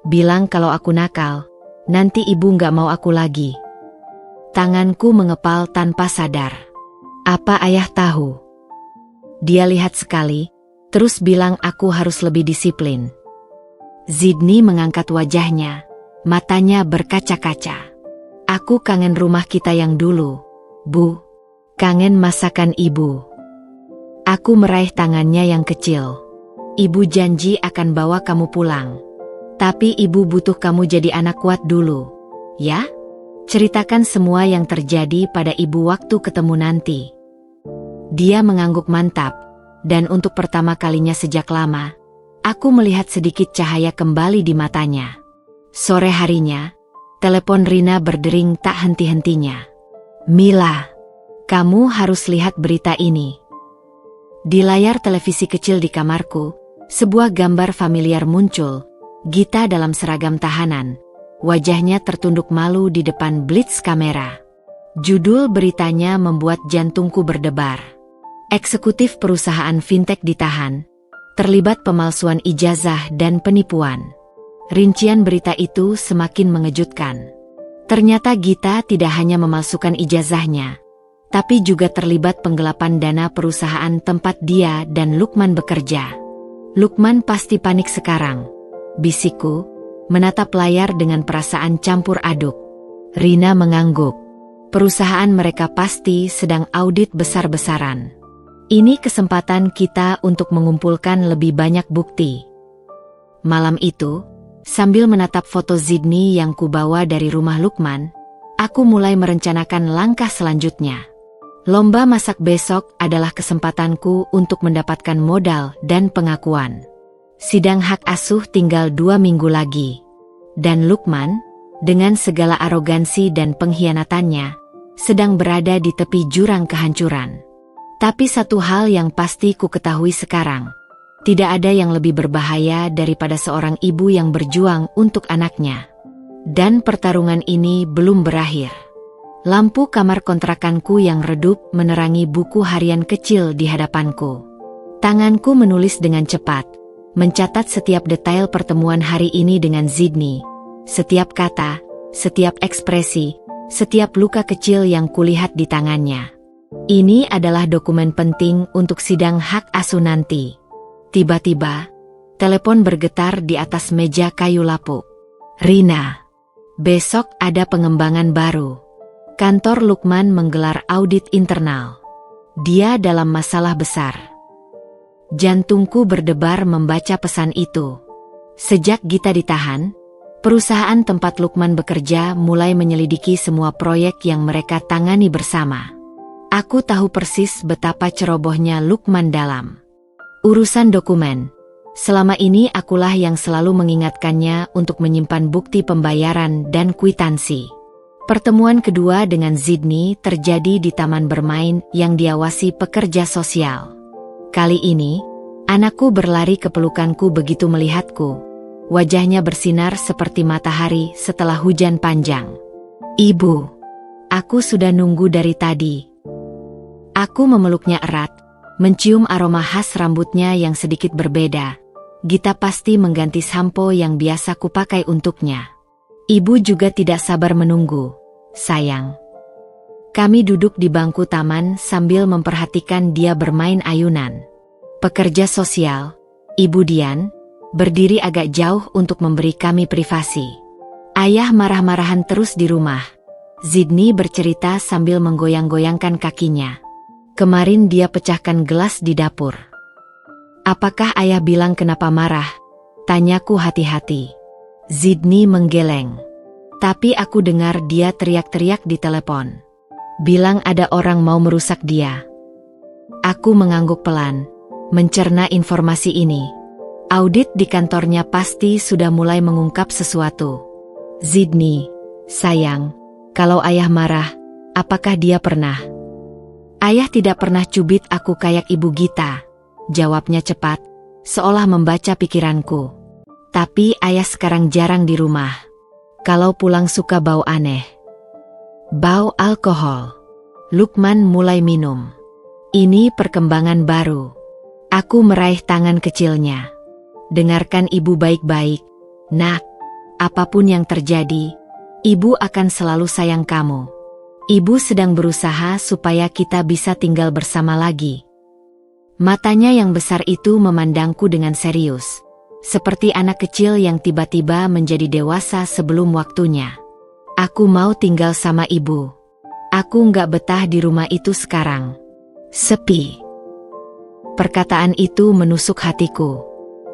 Bilang kalau aku nakal, nanti ibu nggak mau aku lagi." Tanganku mengepal tanpa sadar. Apa ayah tahu? Dia lihat sekali, terus bilang aku harus lebih disiplin. Zidni mengangkat wajahnya, matanya berkaca-kaca. "Aku kangen rumah kita yang dulu, Bu. Kangen masakan ibu." Aku meraih tangannya yang kecil. "Ibu janji akan bawa kamu pulang. Tapi ibu butuh kamu jadi anak kuat dulu, ya? Ceritakan semua yang terjadi pada ibu waktu ketemu nanti." Dia mengangguk mantap, dan untuk pertama kalinya sejak lama, aku melihat sedikit cahaya kembali di matanya. Sore harinya, telepon Rina berdering tak henti-hentinya. "Mila, kamu harus lihat berita ini." Di layar televisi kecil di kamarku, sebuah gambar familiar muncul, Gita dalam seragam tahanan. Wajahnya tertunduk malu di depan blitz kamera. Judul beritanya membuat jantungku berdebar. Eksekutif perusahaan fintech ditahan, terlibat pemalsuan ijazah dan penipuan. Rincian berita itu semakin mengejutkan. Ternyata Gita tidak hanya memalsukan ijazahnya, tapi juga terlibat penggelapan dana perusahaan tempat dia dan Lukman bekerja. "Lukman pasti panik sekarang," bisikku, menatap layar dengan perasaan campur aduk. Rina mengangguk. Perusahaan mereka pasti sedang audit besar-besaran. Ini kesempatan kita untuk mengumpulkan lebih banyak bukti. Malam itu, sambil menatap foto Zidni yang kubawa dari rumah Lukman, aku mulai merencanakan langkah selanjutnya. Lomba masak besok adalah kesempatanku untuk mendapatkan modal dan pengakuan. Sidang hak asuh tinggal 2 minggu lagi. Dan Lukman, dengan segala arogansi dan pengkhianatannya, sedang berada di tepi jurang kehancuran. Tapi satu hal yang pasti ku ketahui sekarang, tidak ada yang lebih berbahaya daripada seorang ibu yang berjuang untuk anaknya. Dan pertarungan ini belum berakhir. Lampu kamar kontrakanku yang redup menerangi buku harian kecil di hadapanku. Tanganku menulis dengan cepat, mencatat setiap detail pertemuan hari ini dengan Zidni, setiap kata, setiap ekspresi, setiap luka kecil yang kulihat di tangannya. Ini adalah dokumen penting untuk sidang hak asuh nanti. Tiba-tiba, telepon bergetar di atas meja kayu lapuk. "Rina, besok ada pengembangan baru. Kantor Lukman menggelar audit internal. Dia dalam masalah besar." Jantungku berdebar membaca pesan itu. Sejak Gita ditahan, perusahaan tempat Lukman bekerja mulai menyelidiki semua proyek yang mereka tangani bersama. Aku tahu persis betapa cerobohnya Lukman dalam urusan dokumen. Selama ini akulah yang selalu mengingatkannya untuk menyimpan bukti pembayaran dan kwitansi. Pertemuan kedua dengan Zidni terjadi di taman bermain yang diawasi pekerja sosial. Kali ini, anakku berlari ke pelukanku begitu melihatku. Wajahnya bersinar seperti matahari setelah hujan panjang. "Ibu, aku sudah nunggu dari tadi." Aku memeluknya erat, mencium aroma khas rambutnya yang sedikit berbeda. Gita pasti mengganti sampo yang biasa kupakai untuknya. "Ibu juga tidak sabar menunggu, sayang." Kami duduk di bangku taman sambil memperhatikan dia bermain ayunan. Pekerja sosial, Ibu Dian, berdiri agak jauh untuk memberi kami privasi. Ayah marah-marahan terus di rumah. Zidni bercerita sambil menggoyang-goyangkan kakinya. Kemarin dia pecahkan gelas di dapur. Apakah ayah bilang kenapa marah? Tanyaku hati-hati. Zidni menggeleng. Tapi aku dengar dia teriak-teriak di telepon. Bilang ada orang mau merusak dia. Aku mengangguk pelan, mencerna informasi ini. Audit di kantornya pasti sudah mulai mengungkap sesuatu. Zidni, sayang, kalau ayah marah, apakah dia pernah? Ayah tidak pernah cubit aku kayak Ibu Gita, jawabnya cepat, seolah membaca pikiranku. Tapi ayah sekarang jarang di rumah. Kalau pulang suka bau aneh. Bau alkohol. Lukman mulai minum. Ini perkembangan baru. Aku meraih tangan kecilnya. Dengarkan ibu baik-baik. Nak, apapun yang terjadi, ibu akan selalu sayang kamu. Ibu sedang berusaha supaya kita bisa tinggal bersama lagi. Matanya yang besar itu memandangku dengan serius. Seperti anak kecil yang tiba-tiba menjadi dewasa sebelum waktunya. Aku mau tinggal sama ibu. Aku nggak betah di rumah itu sekarang. Sepi. Perkataan itu menusuk hatiku.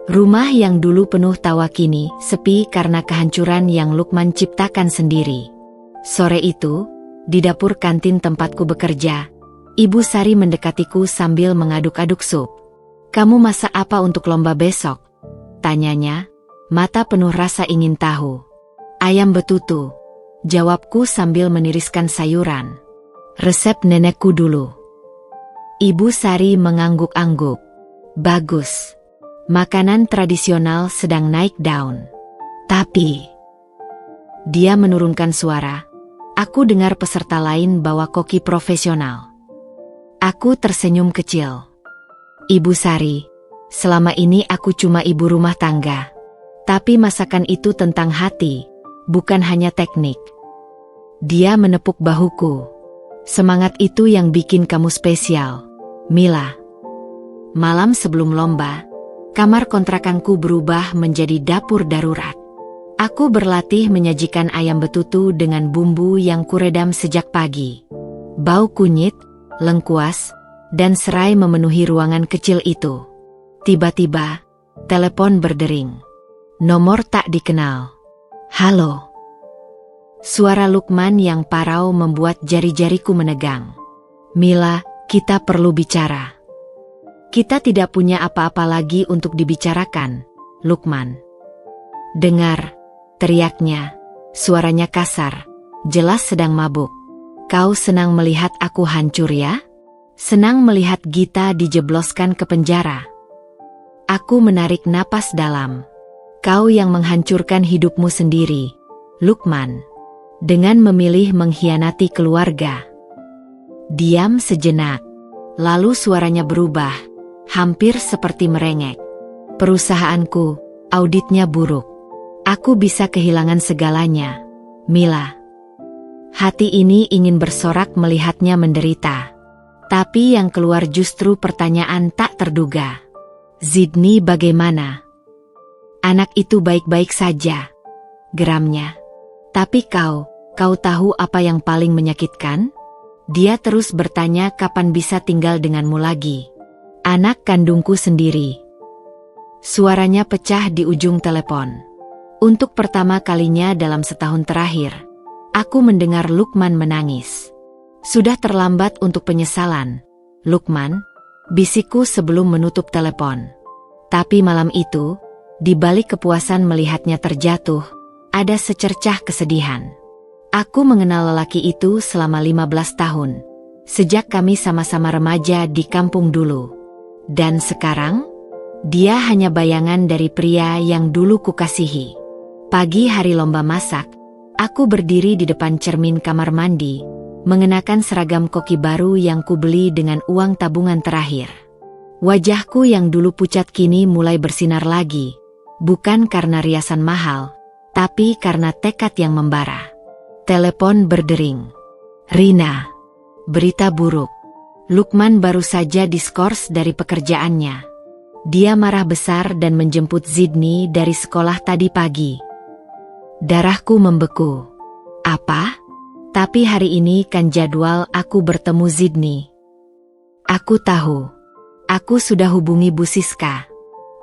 Rumah yang dulu penuh tawa kini sepi karena kehancuran yang Lukman ciptakan sendiri. Sore itu, di dapur kantin tempatku bekerja, Ibu Sari mendekatiku sambil mengaduk-aduk sup. Kamu masak apa untuk lomba besok? Tanyanya, mata penuh rasa ingin tahu. Ayam betutu, jawabku sambil meniriskan sayuran. Resep nenekku dulu. Ibu Sari mengangguk-angguk. Bagus. Makanan tradisional sedang naik daun. Tapi, dia menurunkan suara. Aku dengar peserta lain bawa koki profesional. Aku tersenyum kecil. Ibu Sari, selama ini aku cuma ibu rumah tangga. Tapi masakan itu tentang hati, bukan hanya teknik. Dia menepuk bahuku. Semangat itu yang bikin kamu spesial, Mila. Malam sebelum lomba, kamar kontrakanku berubah menjadi dapur darurat. Aku berlatih menyajikan ayam betutu dengan bumbu yang kuredam sejak pagi. Bau kunyit, lengkuas, dan serai memenuhi ruangan kecil itu. Tiba-tiba, telepon berdering. Nomor tak dikenal. Halo. Suara Lukman yang parau membuat jari-jariku menegang. Mila, kita perlu bicara. Kita tidak punya apa-apa lagi untuk dibicarakan, Lukman. Dengar, teriaknya. Suaranya kasar, jelas sedang mabuk. Kau senang melihat aku hancur ya? Senang melihat Gita dijebloskan ke penjara? Aku menarik napas dalam. Kau yang menghancurkan hidupmu sendiri, Lukman. Dengan memilih mengkhianati keluarga. Diam sejenak. Lalu suaranya berubah, hampir seperti merengek. Perusahaanku, auditnya buruk. Aku bisa kehilangan segalanya, Mila. Hati ini ingin bersorak melihatnya menderita. Tapi yang keluar justru pertanyaan tak terduga. Zidni bagaimana? Anak itu baik-baik saja, geramnya. Tapi kau tahu apa yang paling menyakitkan? Dia terus bertanya kapan bisa tinggal denganmu lagi. Anak kandungku sendiri. Suaranya pecah di ujung telepon. Untuk pertama kalinya dalam setahun terakhir, aku mendengar Lukman menangis. Sudah terlambat untuk penyesalan, Lukman, bisikku sebelum menutup telepon. Tapi malam itu, di balik kepuasan melihatnya terjatuh, ada secercah kesedihan. Aku mengenal lelaki itu selama 15 tahun, sejak kami sama-sama remaja di kampung dulu. Dan sekarang, dia hanya bayangan dari pria yang dulu kukasihi. Pagi hari lomba masak, aku berdiri di depan cermin kamar mandi, mengenakan seragam koki baru yang kubeli dengan uang tabungan terakhir. Wajahku yang dulu pucat kini mulai bersinar lagi, bukan karena riasan mahal, tapi karena tekad yang membara. Telepon berdering. Rina. Berita buruk. Lukman baru saja diskors dari pekerjaannya. Dia marah besar dan menjemput Zidni dari sekolah tadi pagi. Darahku membeku. Apa? Tapi hari ini kan jadwal aku bertemu Zidni. Aku tahu. Aku sudah hubungi Bu Siska.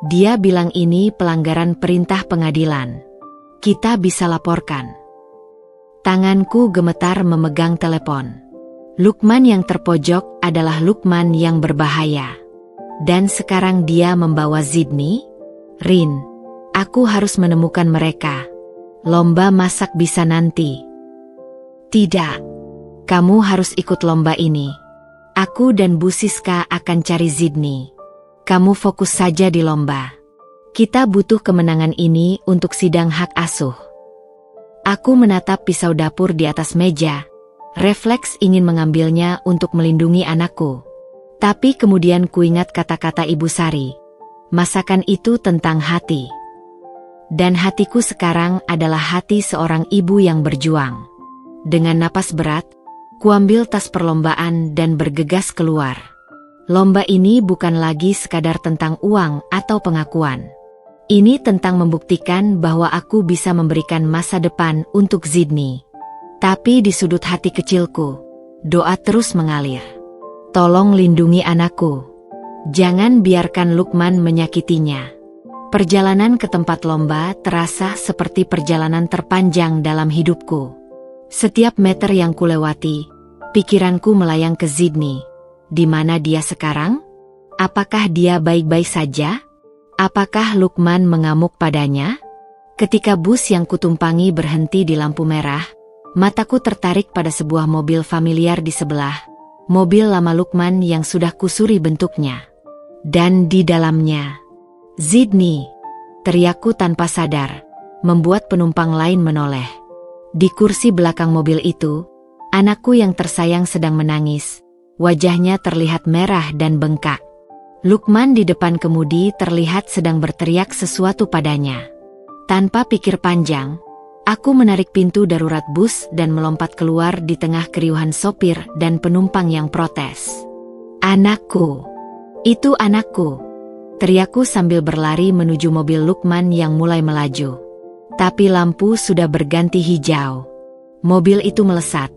Dia bilang ini pelanggaran perintah pengadilan. Kita bisa laporkan. Tanganku gemetar memegang telepon. Lukman yang terpojok adalah Lukman yang berbahaya. Dan sekarang dia membawa Zidni? Rin, aku harus menemukan mereka. Lomba masak bisa nanti. Tidak. Kamu harus ikut lomba ini. Aku dan Bu Siska akan cari Zidni. Kamu fokus saja di lomba. Kita butuh kemenangan ini untuk sidang hak asuh. Aku menatap pisau dapur di atas meja. Refleks ingin mengambilnya untuk melindungi anakku. Tapi kemudian kuingat kata-kata Ibu Sari. Masakan itu tentang hati. Dan hatiku sekarang adalah hati seorang ibu yang berjuang. Dengan napas berat, kuambil tas perlombaan dan bergegas keluar. Lomba ini bukan lagi sekadar tentang uang atau pengakuan. Ini tentang membuktikan bahwa aku bisa memberikan masa depan untuk Zidni. Tapi di sudut hati kecilku, doa terus mengalir. Tolong lindungi anakku. Jangan biarkan Lukman menyakitinya. Perjalanan ke tempat lomba terasa seperti perjalanan terpanjang dalam hidupku. Setiap meter yang kulewati, pikiranku melayang ke Zidni. Di mana dia sekarang? Apakah dia baik-baik saja? Apakah Lukman mengamuk padanya? Ketika bus yang kutumpangi berhenti di lampu merah, mataku tertarik pada sebuah mobil familiar di sebelah. Mobil lama Lukman yang sudah kusuri bentuknya. Dan di dalamnya, Zidni, teriakku tanpa sadar, membuat penumpang lain menoleh. Di kursi belakang mobil itu, anakku yang tersayang sedang menangis. Wajahnya terlihat merah dan bengkak. Lukman di depan kemudi terlihat sedang berteriak sesuatu padanya. Tanpa pikir panjang, aku menarik pintu darurat bus dan melompat keluar di tengah keriuhan sopir dan penumpang yang protes. Anakku! Itu anakku! Teriakku sambil berlari menuju mobil Lukman yang mulai melaju. Tapi lampu sudah berganti hijau. Mobil itu melesat,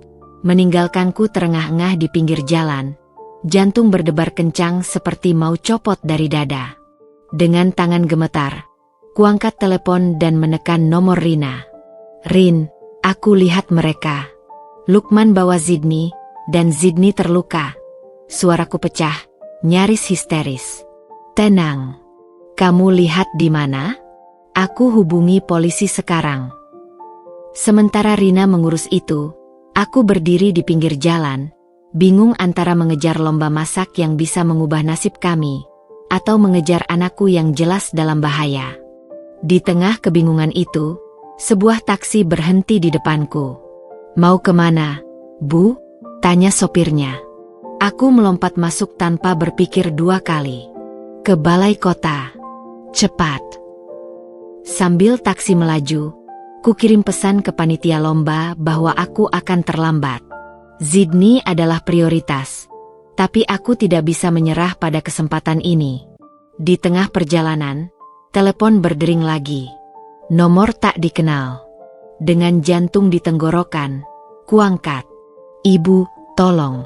meninggalkanku terengah-engah di pinggir jalan. Jantung berdebar kencang seperti mau copot dari dada. Dengan tangan gemetar, kuangkat telepon dan menekan nomor Rina. Rin, aku lihat mereka. Lukman bawa Zidni, dan Zidni terluka. Suaraku pecah, nyaris histeris. Tenang. Kamu lihat di mana? Aku hubungi polisi sekarang. Sementara Rina mengurus itu, aku berdiri di pinggir jalan, bingung antara mengejar lomba masak yang bisa mengubah nasib kami, atau mengejar anakku yang jelas dalam bahaya. Di tengah kebingungan itu, sebuah taksi berhenti di depanku. Mau kemana, Bu? Tanya sopirnya. Aku melompat masuk tanpa berpikir dua kali. Ke balai kota. Cepat. Sambil taksi melaju, kukirim pesan ke panitia lomba bahwa aku akan terlambat. Zidni adalah prioritas, tapi aku tidak bisa menyerah pada kesempatan ini. Di tengah perjalanan, telepon berdering lagi. Nomor tak dikenal. Dengan jantung di tenggorokan, kuangkat. Ibu, tolong.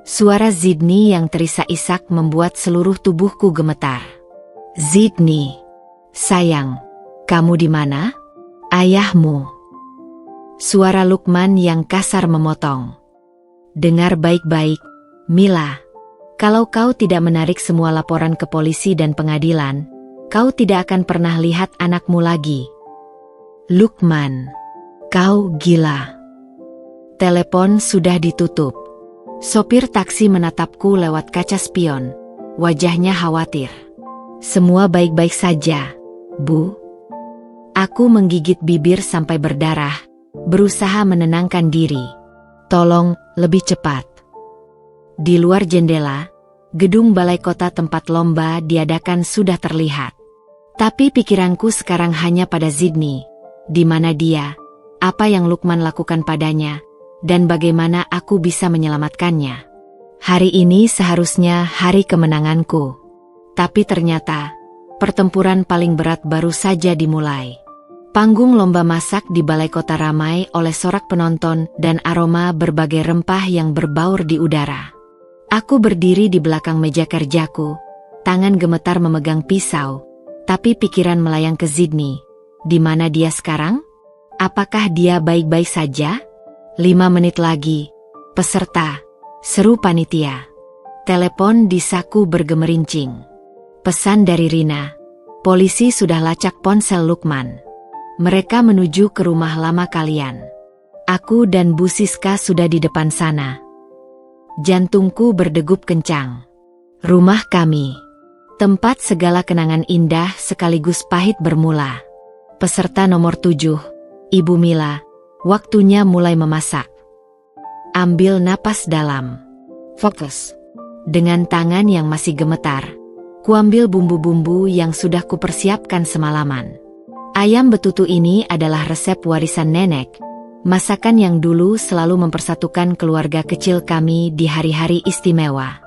Suara Zidni yang terisak-isak membuat seluruh tubuhku gemetar. Zidni. Sayang, kamu di mana? Ayahmu. Suara Lukman yang kasar memotong. Dengar baik-baik, Mila. Kalau kau tidak menarik semua laporan ke polisi dan pengadilan, kau tidak akan pernah lihat anakmu lagi. Lukman, kau gila. Telepon sudah ditutup. Sopir taksi menatapku lewat kaca spion. Wajahnya khawatir. Semua baik-baik saja, Bu. Aku menggigit bibir sampai berdarah, berusaha menenangkan diri. Tolong, lebih cepat. Di luar jendela, gedung balai kota tempat lomba diadakan sudah terlihat. Tapi pikiranku sekarang hanya pada Zidni. Di mana dia, apa yang Lukman lakukan padanya, dan bagaimana aku bisa menyelamatkannya. Hari ini seharusnya hari kemenanganku. Tapi ternyata, pertempuran paling berat baru saja dimulai. Panggung lomba masak di balai kota ramai oleh sorak penonton dan aroma berbagai rempah yang berbaur di udara. Aku berdiri di belakang meja kerjaku, tangan gemetar memegang pisau, tapi pikiran melayang ke Sydney. Di mana dia sekarang? Apakah dia baik-baik saja? 5 menit lagi. Peserta, seru panitia. Telepon di saku bergemerincing. Pesan dari Rina. Polisi sudah lacak ponsel Lukman. Mereka menuju ke rumah lama kalian. Aku dan Bu Siska sudah di depan sana. Jantungku berdegup kencang. Rumah kami. Tempat segala kenangan indah sekaligus pahit bermula. Peserta nomor 7, Ibu Mila. Waktunya mulai memasak. Ambil napas dalam. Fokus. Dengan tangan yang masih gemetar, kuambil bumbu-bumbu yang sudah kupersiapkan semalaman. Ayam betutu ini adalah resep warisan nenek, masakan yang dulu selalu mempersatukan keluarga kecil kami di hari-hari istimewa.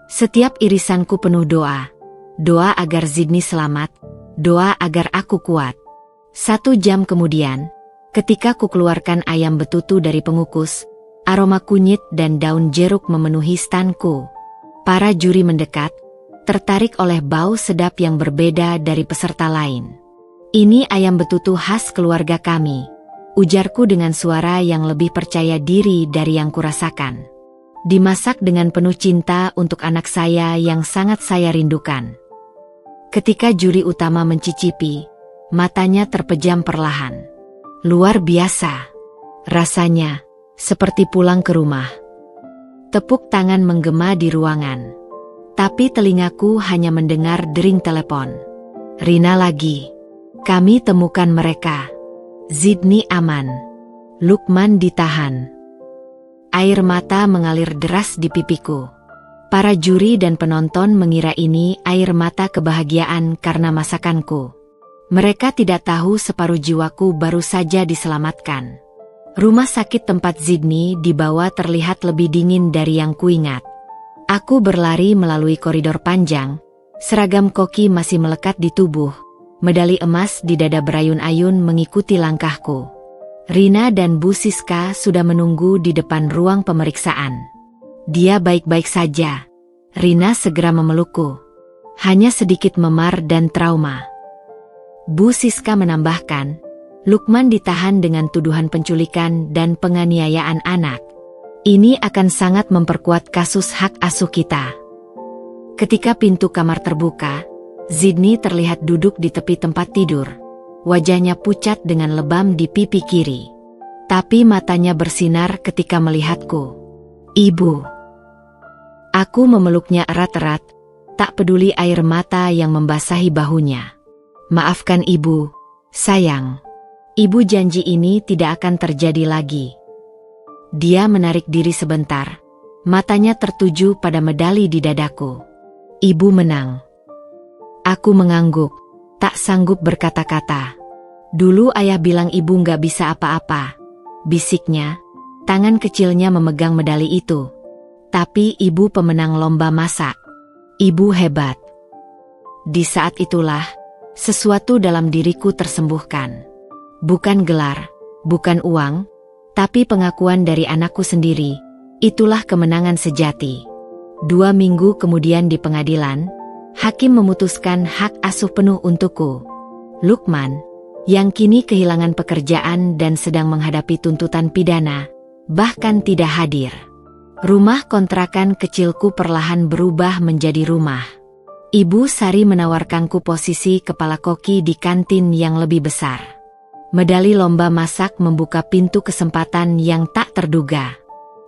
Setiap irisanku penuh doa. Doa agar Sydney selamat, doa agar aku kuat. 1 jam kemudian, ketika ku keluarkan ayam betutu dari pengukus, aroma kunyit dan daun jeruk memenuhi standku. Para juri mendekat, tertarik oleh bau sedap yang berbeda dari peserta lain. Ini ayam betutu khas keluarga kami, ujarku dengan suara yang lebih percaya diri dari yang kurasakan. Dimasak dengan penuh cinta untuk anak saya yang sangat saya rindukan. Ketika juri utama mencicipi, matanya terpejam perlahan. Luar biasa. Rasanya, seperti pulang ke rumah. Tepuk tangan menggema di ruangan. Tapi telingaku hanya mendengar dering telepon. Rina lagi. Kami temukan mereka. Sydney aman. Lukman ditahan. Air mata mengalir deras di pipiku. Para juri dan penonton mengira ini air mata kebahagiaan karena masakanku. Mereka tidak tahu separuh jiwaku baru saja diselamatkan. Rumah sakit tempat Sydney dibawa terlihat lebih dingin dari yang kuingat. Aku berlari melalui koridor panjang, seragam koki masih melekat di tubuh. Medali emas di dada berayun-ayun mengikuti langkahku. Rina dan Bu Siska sudah menunggu di depan ruang pemeriksaan. Dia baik-baik saja. Rina segera memelukku. Hanya sedikit memar dan trauma. Bu Siska menambahkan, Lukman ditahan dengan tuduhan penculikan dan penganiayaan anak. Ini akan sangat memperkuat kasus hak asuh kita. Ketika pintu kamar terbuka, Sydney terlihat duduk di tepi tempat tidur. Wajahnya pucat dengan lebam di pipi kiri. Tapi matanya bersinar ketika melihatku. Ibu. Aku memeluknya erat-erat, tak peduli air mata yang membasahi bahunya. Maafkan ibu, sayang. Ibu janji ini tidak akan terjadi lagi. Dia menarik diri sebentar. Matanya tertuju pada medali di dadaku. Ibu menang. Aku mengangguk, tak sanggup berkata-kata. Dulu ayah bilang ibu nggak bisa apa-apa. Bisiknya, tangan kecilnya memegang medali itu. Tapi ibu pemenang lomba masak. Ibu hebat. Di saat itulah, sesuatu dalam diriku tersembuhkan. Bukan gelar, bukan uang, tapi pengakuan dari anakku sendiri. Itulah kemenangan sejati. 2 minggu kemudian di pengadilan, hakim memutuskan hak asuh penuh untukku. Lukman, yang kini kehilangan pekerjaan dan sedang menghadapi tuntutan pidana, bahkan tidak hadir. Rumah kontrakan kecilku perlahan berubah menjadi rumah. Ibu Sari menawarkanku posisi kepala koki di kantin yang lebih besar. Medali lomba masak membuka pintu kesempatan yang tak terduga.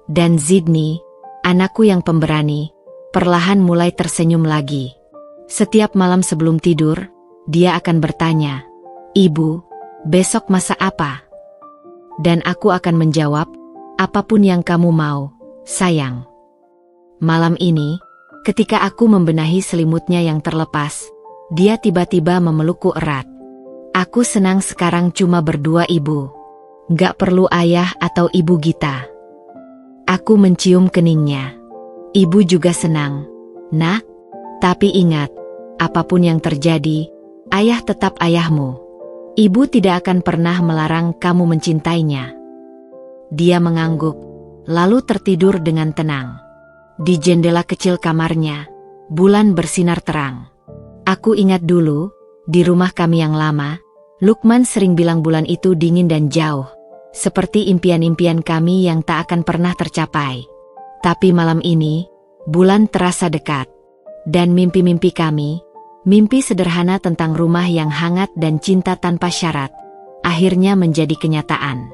Dan Sydney, anakku yang pemberani, perlahan mulai tersenyum lagi. Setiap malam sebelum tidur, dia akan bertanya, "Ibu, besok masak apa?" Dan aku akan menjawab, "Apapun yang kamu mau, sayang." Malam ini, ketika aku membenahi selimutnya yang terlepas, dia tiba-tiba memelukku erat. Aku senang sekarang cuma berdua ibu. Gak perlu ayah atau ibu Gita. Aku mencium keningnya. Ibu juga senang, "Nak, tapi ingat, apapun yang terjadi, ayah tetap ayahmu." Ibu tidak akan pernah melarang kamu mencintainya. Dia mengangguk, lalu tertidur dengan tenang. Di jendela kecil kamarnya, bulan bersinar terang. Aku ingat dulu, di rumah kami yang lama, Lukman sering bilang bulan itu dingin dan jauh, seperti impian-impian kami yang tak akan pernah tercapai. Tapi malam ini, bulan terasa dekat. Dan mimpi-mimpi kami, mimpi sederhana tentang rumah yang hangat dan cinta tanpa syarat, akhirnya menjadi kenyataan.